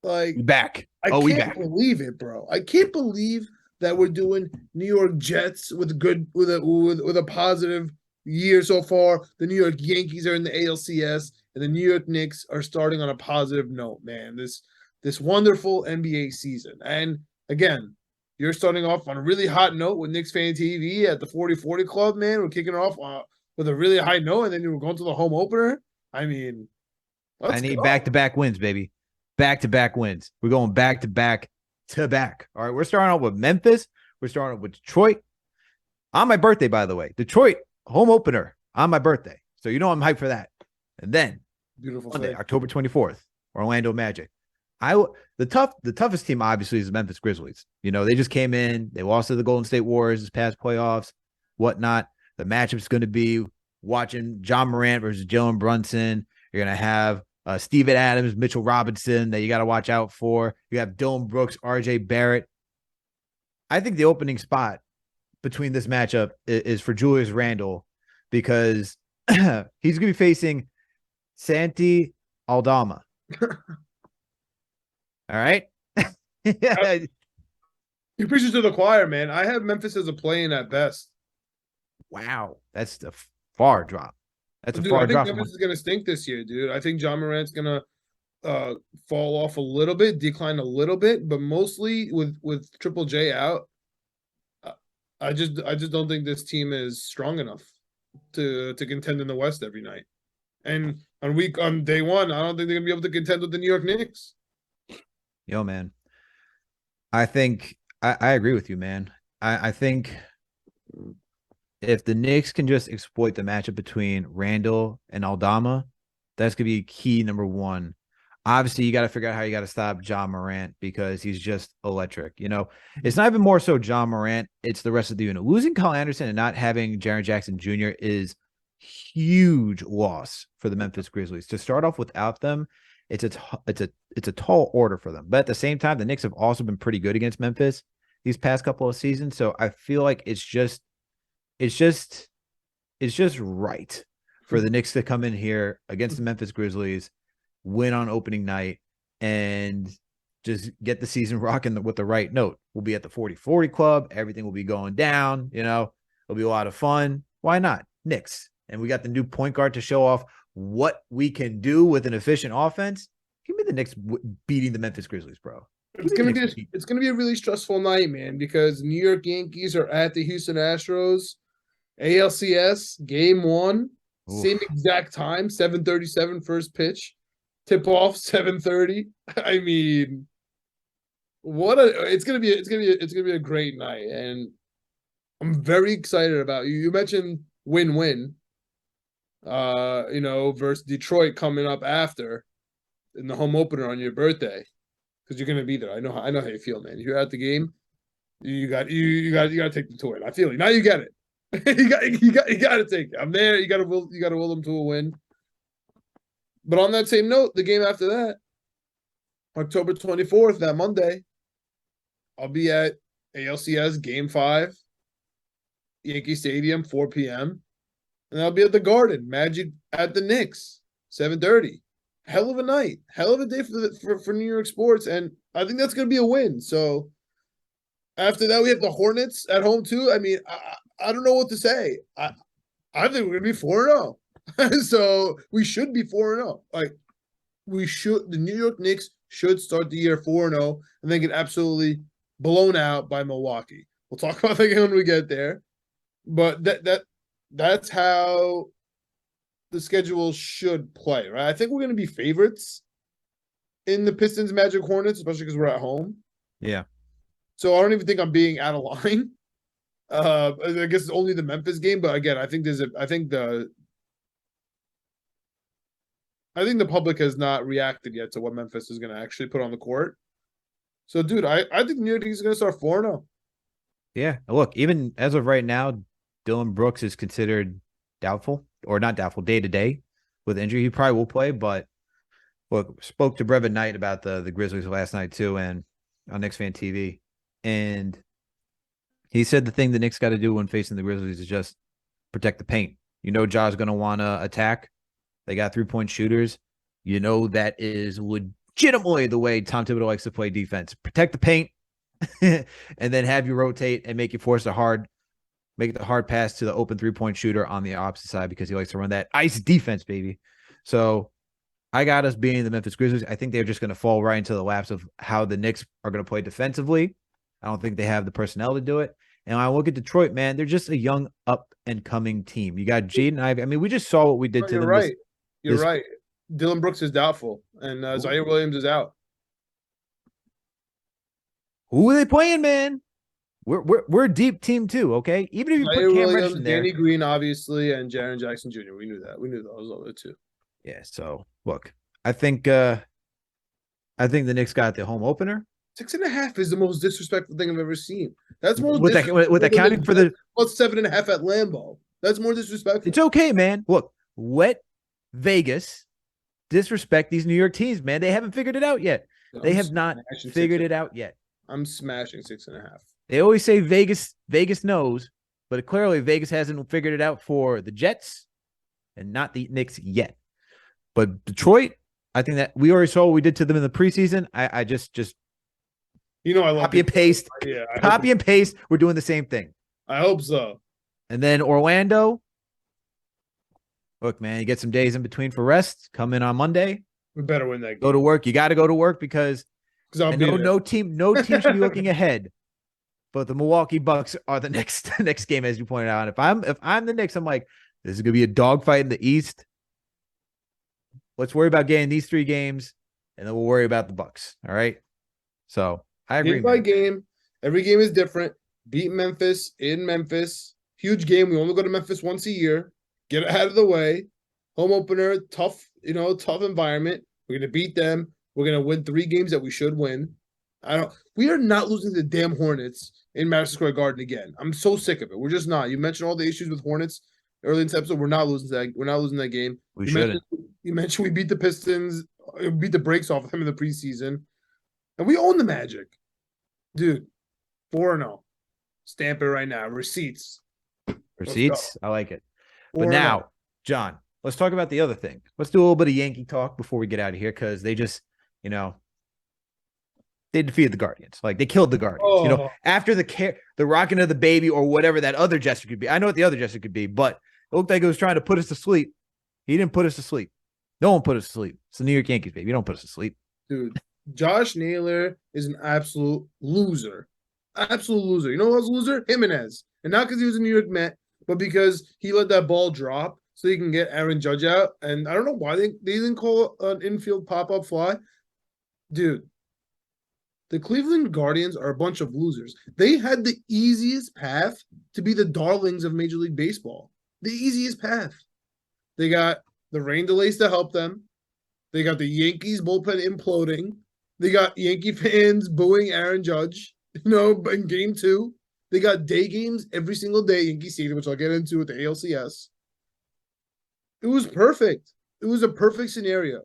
Like, back. I can't believe it, bro. I can't believe that we're doing New York Jets with a positive year so far. The New York Yankees are in the ALCS, and the New York Knicks are starting on a positive note, man. This wonderful NBA season. And again, you're starting off on a really hot note with Knicks Fan TV at the 40-40 Club, man. We're kicking off with a really high note, and then you're going to the home opener. I mean, I need back-to-back wins, baby. Back-to-back wins. We're going back-to-back. All right, we're starting off with Memphis. We're starting off with Detroit. On my birthday, by the way. Detroit, home opener on my birthday. So you know I'm hyped for that. And then beautiful Monday, October 24th, Orlando Magic. The toughest team obviously is the Memphis Grizzlies. You know, they just came in, they lost to the Golden State Warriors this past playoffs, whatnot. The matchup's going to be watching John Morant versus Jalen Brunson. You're going to have Steven Adams, Mitchell Robinson that you got to watch out for. You have Dylan Brooks, RJ Barrett. I think the opening spot between this matchup is for Julius Randle because he's going to be facing Santi Aldama. All right. Yeah. You preach it to the choir, man. I have Memphis as a play-in at best. Wow. That's the far drop. That's a dude, far drop. I think Memphis is going to stink this year, dude. I think John Morant's going to fall off a little bit, decline a little bit, but mostly with Triple J out, I just don't think this team is strong enough to contend in the West every night. And on day one, I don't think they're gonna be able to contend with the New York Knicks. Yo, man. I think I agree with you, man. I think if the Knicks can just exploit the matchup between Randall and Aldama, that's gonna be key number one. Obviously, you got to figure out how you got to stop John Morant because he's just electric. It's not even more so John Morant; it's the rest of the unit. Losing Kyle Anderson and not having Jaren Jackson Jr. is huge loss for the Memphis Grizzlies. To start off without them, it's a tall order for them. But at the same time, the Knicks have also been pretty good against Memphis these past couple of seasons. So I feel like it's just right for the Knicks to come in here against the Memphis Grizzlies, win on opening night, and just get the season rocking with the right note. We'll be at the 40-40 club. Everything will be going down. It'll be a lot of fun. Why not? Knicks. And we got the new point guard to show off what we can do with an efficient offense. Give me the Knicks beating the Memphis Grizzlies, bro. It's gonna be a really stressful night, man, because New York Yankees are at the Houston Astros. ALCS Game 1, same exact time, 7:37 first pitch. Tip off 7:30. I mean, it's gonna be a great night, and I'm very excited about you. You mentioned win-win, versus Detroit coming up after in the home opener on your birthday, because you're gonna be there. I know how you feel, man. If you're at the game, you got to take the tour. I feel it. Now you get it. you got to take it. I'm there. You got to will them to a win. But on that same note, the game after that, October 24th, that Monday, I'll be at ALCS Game 5, Yankee Stadium, 4 p.m. And I'll be at the Garden, Magic at the Knicks, 7:30. Hell of a night. Hell of a day for New York sports. And I think that's going to be a win. So after that, we have the Hornets at home too. I mean, I don't know what to say. I think we're going to be 4-0. So we should be 4-0. The New York Knicks should start the year 4-0 and then get absolutely blown out by Milwaukee. We'll talk about that when we get there. But that's how the schedule should play, right? I think we're going to be favorites in the Pistons, Magic, Hornets, especially because we're at home. Yeah. So I don't even think I'm being out of line. I guess it's only the Memphis game, but again, I think the public has not reacted yet to what Memphis is going to actually put on the court. So, dude, I think New York is going to start 4-0. Yeah. Look, even as of right now, Dylan Brooks is considered doubtful, or not doubtful, day-to-day with injury. He probably will play, but look, spoke to Brevin Knight about the Grizzlies last night too, and on Knicks Fan TV. And he said the thing the Knicks got to do when facing the Grizzlies is just protect the paint. Ja's going to want to attack. They got 3-point shooters. That is legitimately the way Tom Thibodeau likes to play defense. Protect the paint and then have you rotate and make the hard pass to the open 3-point shooter on the opposite side because he likes to run that ice defense, baby. So I got us being the Memphis Grizzlies. I think they're just going to fall right into the laps of how the Knicks are going to play defensively. I don't think they have the personnel to do it. And when I look at Detroit, man, they're just a young up-and-coming team. You got Jaden Ivey. I mean, we just saw what we did to them. You're right. Dylan Brooks is doubtful, and Zaire Williams is out. Who are they playing, man? We're a deep team too, okay? Even if you Zaire put Cam Williams, Reddish in there. Danny Green, obviously, and Jaren Jackson Jr. We knew that. We knew those other two. Yeah, so look, I think the Knicks got the home opener. 6.5 is the most disrespectful thing I've ever seen. That's more with accounting for the plus 7.5 at Lambeau. That's more disrespectful. It's okay, man. Look, let Vegas disrespect these New York teams, man. They haven't figured it out yet. They have not figured it out yet. I'm smashing 6.5. They always say Vegas knows, but clearly Vegas hasn't figured it out for the Jets and not the Knicks yet. But Detroit, I think that we already saw what we did to them in the preseason. I just I love copy and paste. Yeah, copy and paste. We're doing the same thing. I hope so. And then Orlando. Look, man, you get some days in between for rest. Come in on Monday. We better win that game. Go to work. You got to go to work because no team should be looking ahead but the Milwaukee Bucks are the next game, as you pointed out. If I'm the Knicks, I'm like, this is gonna be a dogfight in the East. Let's worry about getting these 3 games, and then we'll worry about the Bucks. All right. So I agree. Game by game, every game is different. Beat Memphis in Memphis. Huge game. We only go to Memphis once a year. Get it out of the way. Home opener, tough, tough environment. We're gonna beat them. We're gonna win 3 games that we should win. We are not losing to the damn Hornets in Madison Square Garden again. I'm so sick of it. We're just not. You mentioned all the issues with Hornets early in this episode. We're not losing that. We're not losing that game. You mentioned we beat the Pistons, beat the brakes off of them in the preseason, and we own the Magic, dude. 4-0. Stamp it right now. Receipts. I like it. But now, John, let's talk about the other thing. Let's do a little bit of Yankee talk before we get out of here, because they just, they defeated the Guardians. Like, they killed the Guardians. After the rocking of the baby or whatever that other gesture could be. I know what the other gesture could be, but it looked like it was trying to put us to sleep. He didn't put us to sleep. No one put us to sleep. It's the New York Yankees, baby. You don't put us to sleep. Dude, Josh Naylor is an absolute loser. Absolute loser. You know who was a loser? Jimenez. And not because he was a New York Met, but because he let that ball drop so he can get Aaron Judge out. And I don't know why they didn't call an infield pop-up fly. Dude, the Cleveland Guardians are a bunch of losers. They had the easiest path to be the darlings of Major League Baseball. The easiest path. They got the rain delays to help them. They got the Yankees bullpen imploding. They got Yankee fans booing Aaron Judge, in game 2. They got day games every single day, Yankee Stadium, which I'll get into with the ALCS. It was perfect. It was a perfect scenario.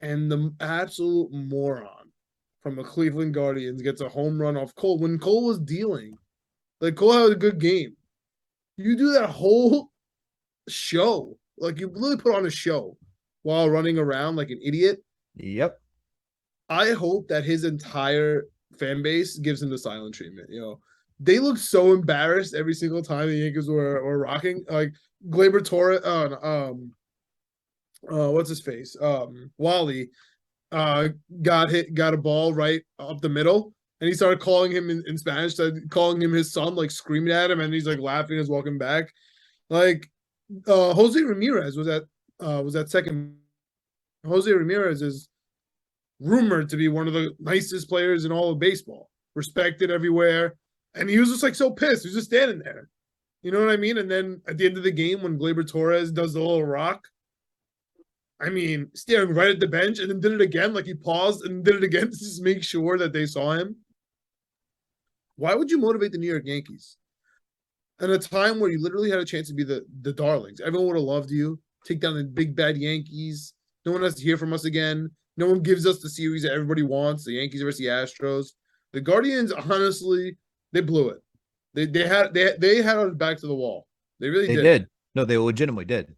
And the absolute moron from the Cleveland Guardians gets a home run off Cole when Cole was dealing. Like, Cole had a good game. You do that whole show. Like, you literally put on a show while running around like an idiot. Yep. I hope that his entire fan base gives him the silent treatment. They look so embarrassed every single time the Yankees were rocking. Like, Gleyber Torres, what's his face? Wally got a ball right up the middle, and he started calling him in Spanish, calling him his son, like screaming at him, and he's like laughing as walking back. Like, Jose Ramirez was at second. Jose Ramirez is rumored to be one of the nicest players in all of baseball, respected everywhere, and he was just like so pissed. He was just standing there. You know what I mean? And then at the end of the game, when Gleyber Torres does the little rock, staring right at the bench, and then did it again, like he paused and did it again to just make sure that they saw him. Why would you motivate the New York Yankees? At a time where you literally had a chance to be the darlings. Everyone would have loved you. Take down the big bad Yankees. No one has to hear from us again. No one gives us the series that everybody wants, the Yankees versus the Astros. The Guardians, honestly, they blew it. They had us back to the wall. They really did. They did. No, they legitimately did.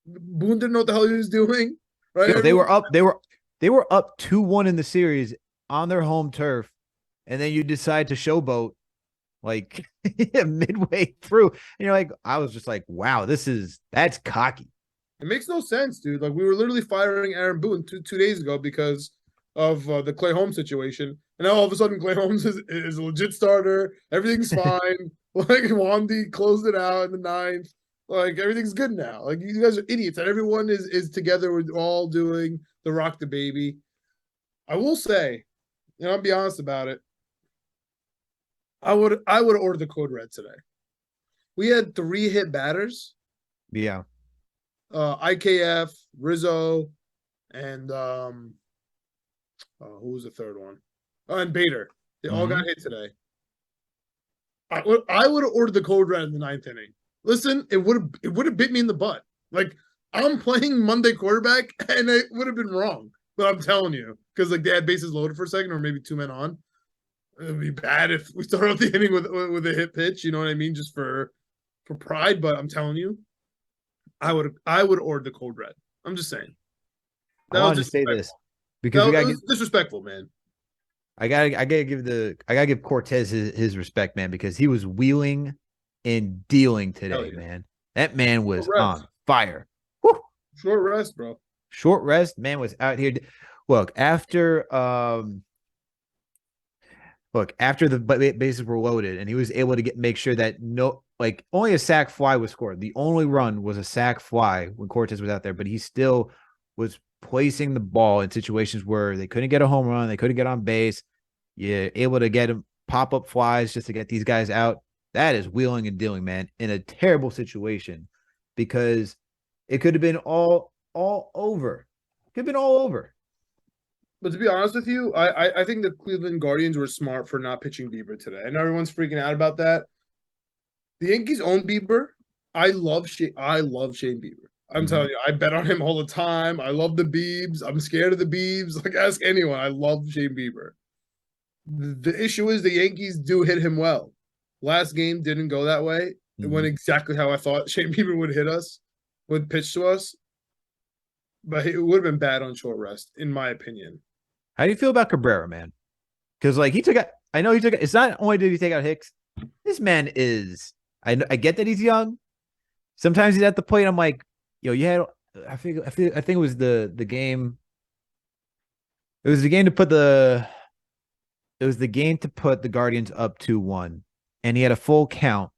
Boone didn't know what the hell he was doing. Right? No, they were up 2-1 in the series on their home turf, and then you decide to showboat like midway through. And you're like, I was just like, wow, that's cocky. It makes no sense, dude. Like, we were literally firing Aaron Boone two days ago because of the Clay Holmes situation. And now all of a sudden Clay Holmes is a legit starter. Everything's fine. Like, Wandy closed it out in the 9th. Like, everything's good now. Like, you guys are idiots. And everyone is together. We're all doing the rock the baby. I will say, I'll be honest about it. I would have ordered the code red today. We had 3 hit batters. Yeah. IKF, Rizzo, and who was the third one? And Bader. They all got hit today. I would have ordered the code red in the 9th inning. Listen, it would have bit me in the butt. Like, I'm playing Monday quarterback, and it would have been wrong. But I'm telling you, because like they had bases loaded for a second, or maybe 2 men on. It would be bad if we start out the inning with a hit pitch. You know what I mean? Just for pride. But I'm telling you, I would order the code red. I'm just saying. I wanted to say this because we got disrespectful, man. I gotta give Cortez his respect, man, because he was wheeling and dealing today, man. That man was on fire. Woo! Short rest, bro. Short rest, man was out here. Look, after look, after the bases were loaded, and he was able to make sure that only a sac fly was scored. The only run was a sac fly when Cortez was out there, but he still was placing the ball in situations where they couldn't get a home run, they couldn't get on base. You're able to get him pop-up flies just to get these guys out. That is wheeling and dealing, man, in a terrible situation, because it could have been all over. Could have been all over. But to be honest with you, I think the Cleveland Guardians were smart for not pitching Bieber today. I know everyone's freaking out about that. The Yankees own Bieber. I love Shane Bieber. I'm telling you, I bet on him all the time. I love the Biebs. I'm scared of the Biebs. Like, ask anyone. I love Shane Bieber. The issue is the Yankees do hit him well. Last game didn't go that way. It went exactly how I thought Shane Bieber would pitch to us. But it would have been bad on short rest, in my opinion. How do you feel about Cabrera, man? Because it's not only did he take out Hicks, this man is, I get that he's young. Sometimes he's at the plate. I'm like, I think it was the game. It was the game to put the Guardians up 2-1, and he had a full count,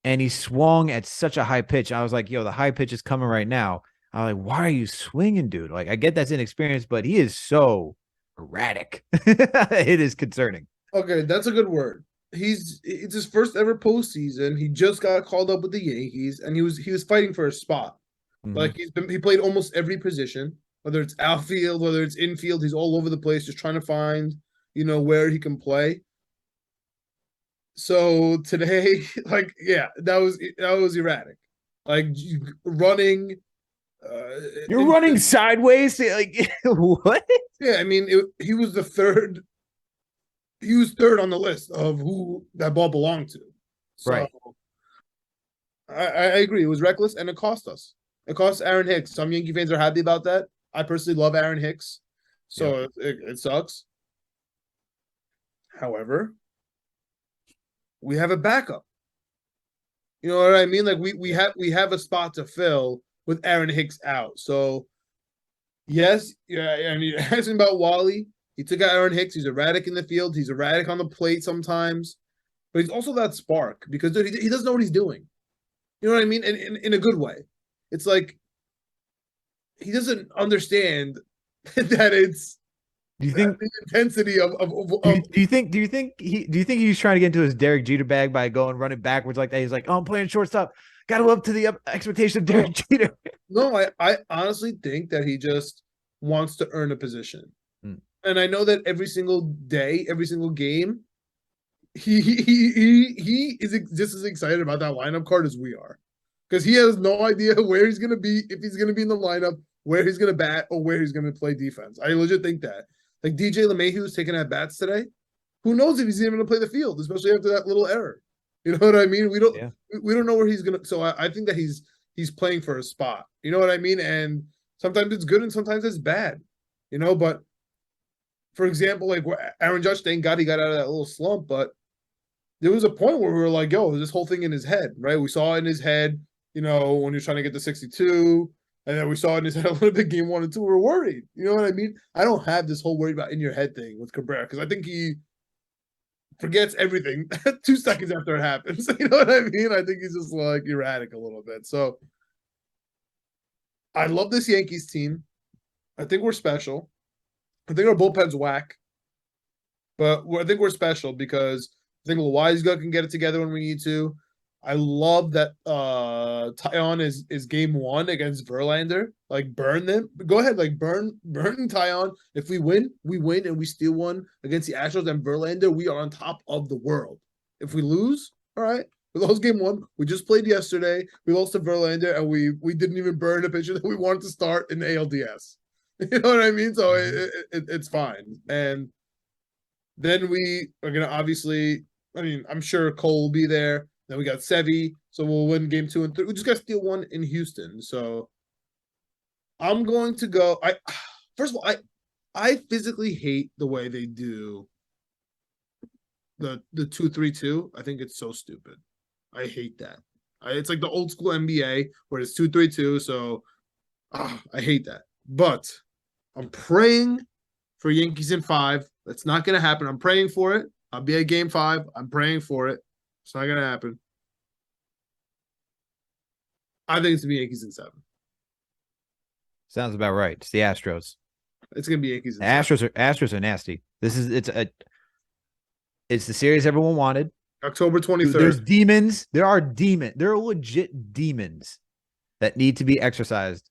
and he swung at such a high pitch. I was like, the high pitch is coming right now. I'm like, why are you swinging, dude? Like, I get that's inexperienced, but he is so erratic. It is concerning. Okay, that's a good word. It's his first ever postseason. He just got called up with the Yankees, and he was fighting for a spot. Like, he played almost every position, whether it's outfield, whether it's infield. He's all over the place, just trying to find, where he can play. So today, that was erratic. Like, running. You're running sideways, like what? Yeah, I mean, he was third. He was third on the list of who that ball belonged to. So, right. I agree. It was reckless, and it cost us. It cost Aaron Hicks. Some Yankee fans are happy about that. I personally love Aaron Hicks, so it sucks. However, we have a backup. You know what I mean? Like, we have a spot to fill with Aaron Hicks out. So, yes, and you're asking about Wally. He took out Aaron Hicks. He's erratic in the field. He's erratic on the plate sometimes. But he's also that spark because, dude, he doesn't know what he's doing. You know what I mean? In a good way. It's like he doesn't understand that it's do you think the intensity of do you think he's trying to get into his Derek Jeter bag by going running backwards like that? He's like, I'm playing shortstop. Got to live up to the expectation of Derek Jeter. No, I honestly think that he just wants to earn a position. And I know that every single day, every single game, he is just as excited about that lineup card as we are. Because he has no idea where he's going to be, if he's going to be in the lineup, where he's going to bat, or where he's going to play defense. I legit think that. Like, DJ LeMahieu is taking at bats today. Who knows if he's even going to play the field, especially after that little error. You know what I mean? We don't know where he's going to. So I think that he's playing for a spot. You know what I mean? And sometimes it's good and sometimes it's bad. But for example, like Aaron Judge, thank God he got out of that little slump, but there was a point where we were like, yo, this whole thing in his head, right? We saw it in his head, when you're trying to get to 62, and then we saw it in his head a little bit game 1 and 2. We were worried. You know what I mean? I don't have this whole worried about in your head thing with Cabrera because I think he forgets everything 2 seconds after it happens. You know what I mean? I think he's just like erratic a little bit. So I love this Yankees team. I think we're special. I think our bullpen's whack, but I think we're special because I think Loaiza can get it together when we need to. I love that Taillon is game 1 against Verlander. Like, burn them. Go ahead, like burn Taillon. If we win, and we steal one against the Astros and Verlander, we are on top of the world. If we lose, all right. We lost game 1. We just played yesterday. We lost to Verlander, and we didn't even burn a pitcher that we wanted to start in the ALDS. You know what I mean? So it's fine. And then we are going to obviously, I'm sure Cole will be there. Then we got Sevy. So we'll win game 2 and 3. We just got to steal one in Houston. So I'm going to go. First of all, I physically hate the way they do the 2-3-2. I think it's so stupid. I hate that. It's like the old school NBA where it's 2-3-2. So I hate that. But I'm praying for Yankees in 5. It's not going to happen. I'm praying for it. I'll be at Game 5. I'm praying for it. It's not going to happen. I think it's going to be Yankees in 7. Sounds about right. It's the Astros. It's going to be Yankees in The 7. Astros are nasty. It's the series everyone wanted. October 23rd. There's demons. There are legit demons that need to be exercised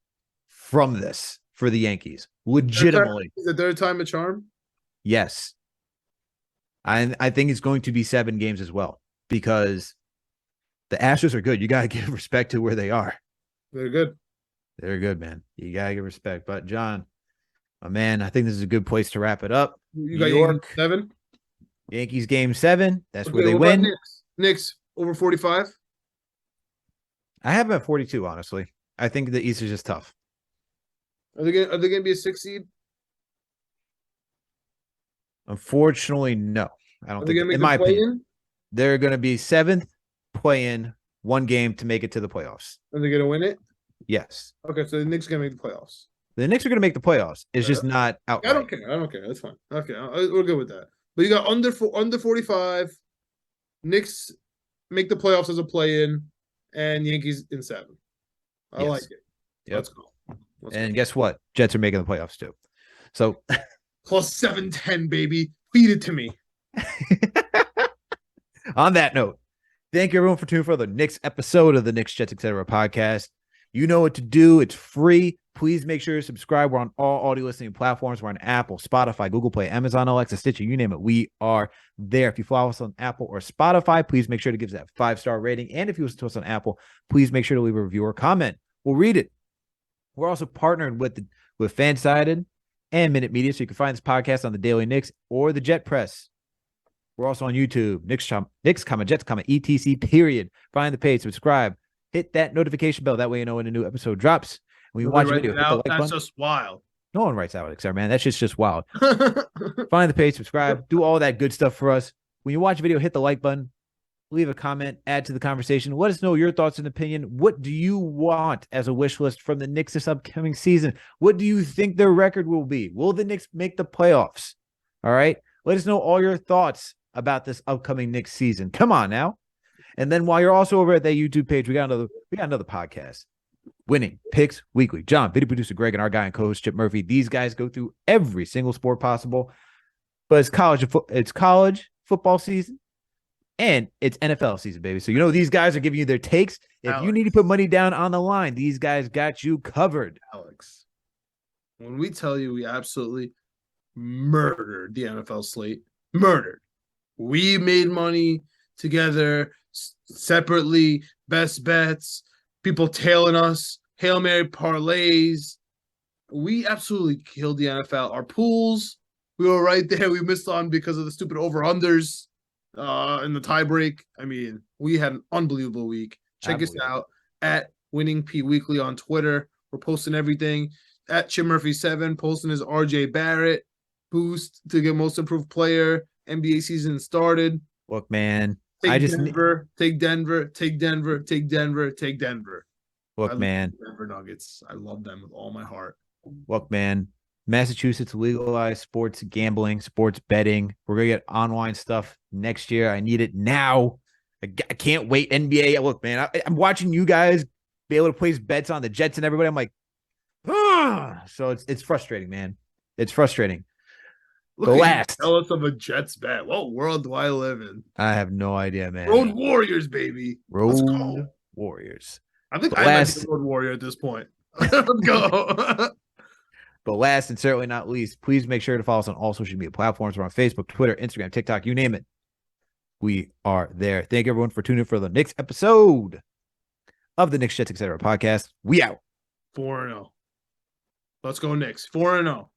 from this for the Yankees. Legitimately. Is it their time of charm? Yes. I think it's going to be 7 games as well because the Astros are good. You got to give respect to where they are. They're good. They're good, man. You got to give respect. But, John, my man, I think this is a good place to wrap it up. You got York, Yankees 7? Yankees game 7. That's Okay, where they what about win. Knicks over 45? I have them at 42, honestly. I think the East is just tough. Are they gonna be a 6 seed? Unfortunately, no. I don't Are they think, gonna make in the my play opinion, in? they're going to be 7th, play in 1 game to make it to the playoffs. Are they gonna win it? Yes. Okay, so the Knicks gonna make the playoffs. The Knicks are going to make the playoffs. It's just not outright. I don't care. I don't care. That's fine. Okay, we're good with that. But you got under 45. Knicks make the playoffs as a play-in, and Yankees in 7. I Yes. like it. Yep. Let's go. And guess what? Jets are making the playoffs too. So Plus 710, baby. Feed it to me. on that note, thank you everyone for tuning for the next episode of the Knicks, Jets, etc. podcast. You know what to do. It's free. Please make sure to subscribe. We're on all audio listening platforms. We're on Apple, Spotify, Google Play, Amazon, Alexa, Stitcher, you name it. We are there. If you follow us on Apple or Spotify, please make sure to give us that 5-star rating. And if you listen to us on Apple, please make sure to leave a review or comment. We'll read it. We're also partnered with Fansided and Minute Media, so you can find this podcast on the Daily Knicks or the Jet Press. We're also on YouTube, Knicks, Jets, etc. Period. Find the page, subscribe, hit that notification bell. That way you know when a new episode drops. When you watch a video, hit the like That's button. just wild. No one writes out XR, man. That shit's just wild. Find the page, subscribe, do all that good stuff for us. When you watch a video, hit the like button, leave a comment, add to the conversation. Let us know your thoughts and opinion. What do you want as a wish list from the Knicks this upcoming season? What do you think their record will be? Will the Knicks make the playoffs? All right. Let us know all your thoughts about this upcoming Knicks season. Come on now. And then while you're also over at that YouTube page, we got another podcast. Winning Picks Weekly. John, video producer Greg, and our guy and co-host Chip Murphy. These guys go through every single sport possible. But it's college football season. And it's NFL season, baby. So, these guys are giving you their takes. If you need to put money down on the line, these guys got you covered. Alex, when we tell you we absolutely murdered the NFL slate, murdered. We made money together, separately, best bets, people tailing us, Hail Mary parlays. We absolutely killed the NFL. Our pools, we were right there. We missed on because of the stupid over-unders. In the tie break. I mean, we had an unbelievable week. Check us out at Winning P Weekly on Twitter. We're posting everything at Chip Murphy 7, posting his RJ Barrett boost to get most improved player. NBA season started. Look, man, Take Denver. Take Denver. Look, man, Denver Nuggets. I love them with all my heart. Look, man. Massachusetts legalized sports gambling, sports betting. We're going to get online stuff next year. I need it now. I can't wait. NBA. Look, man, I'm watching you guys be able to place bets on the Jets and everybody. I'm like, so it's frustrating, man. It's frustrating. Tell us of a Jets bet. What world do I live in? I have no idea, man. Road Warriors, baby. Let's go. Warriors. I think I might be the Road Warrior at this point. Let's go. But last and certainly not least, please make sure to follow us on all social media platforms. We're on Facebook, Twitter, Instagram, TikTok, you name it. We are there. Thank you, everyone, for tuning in for the next episode of the Knicks, Jets, etc. podcast. We out. 4-0. Let's go, Knicks. 4-0.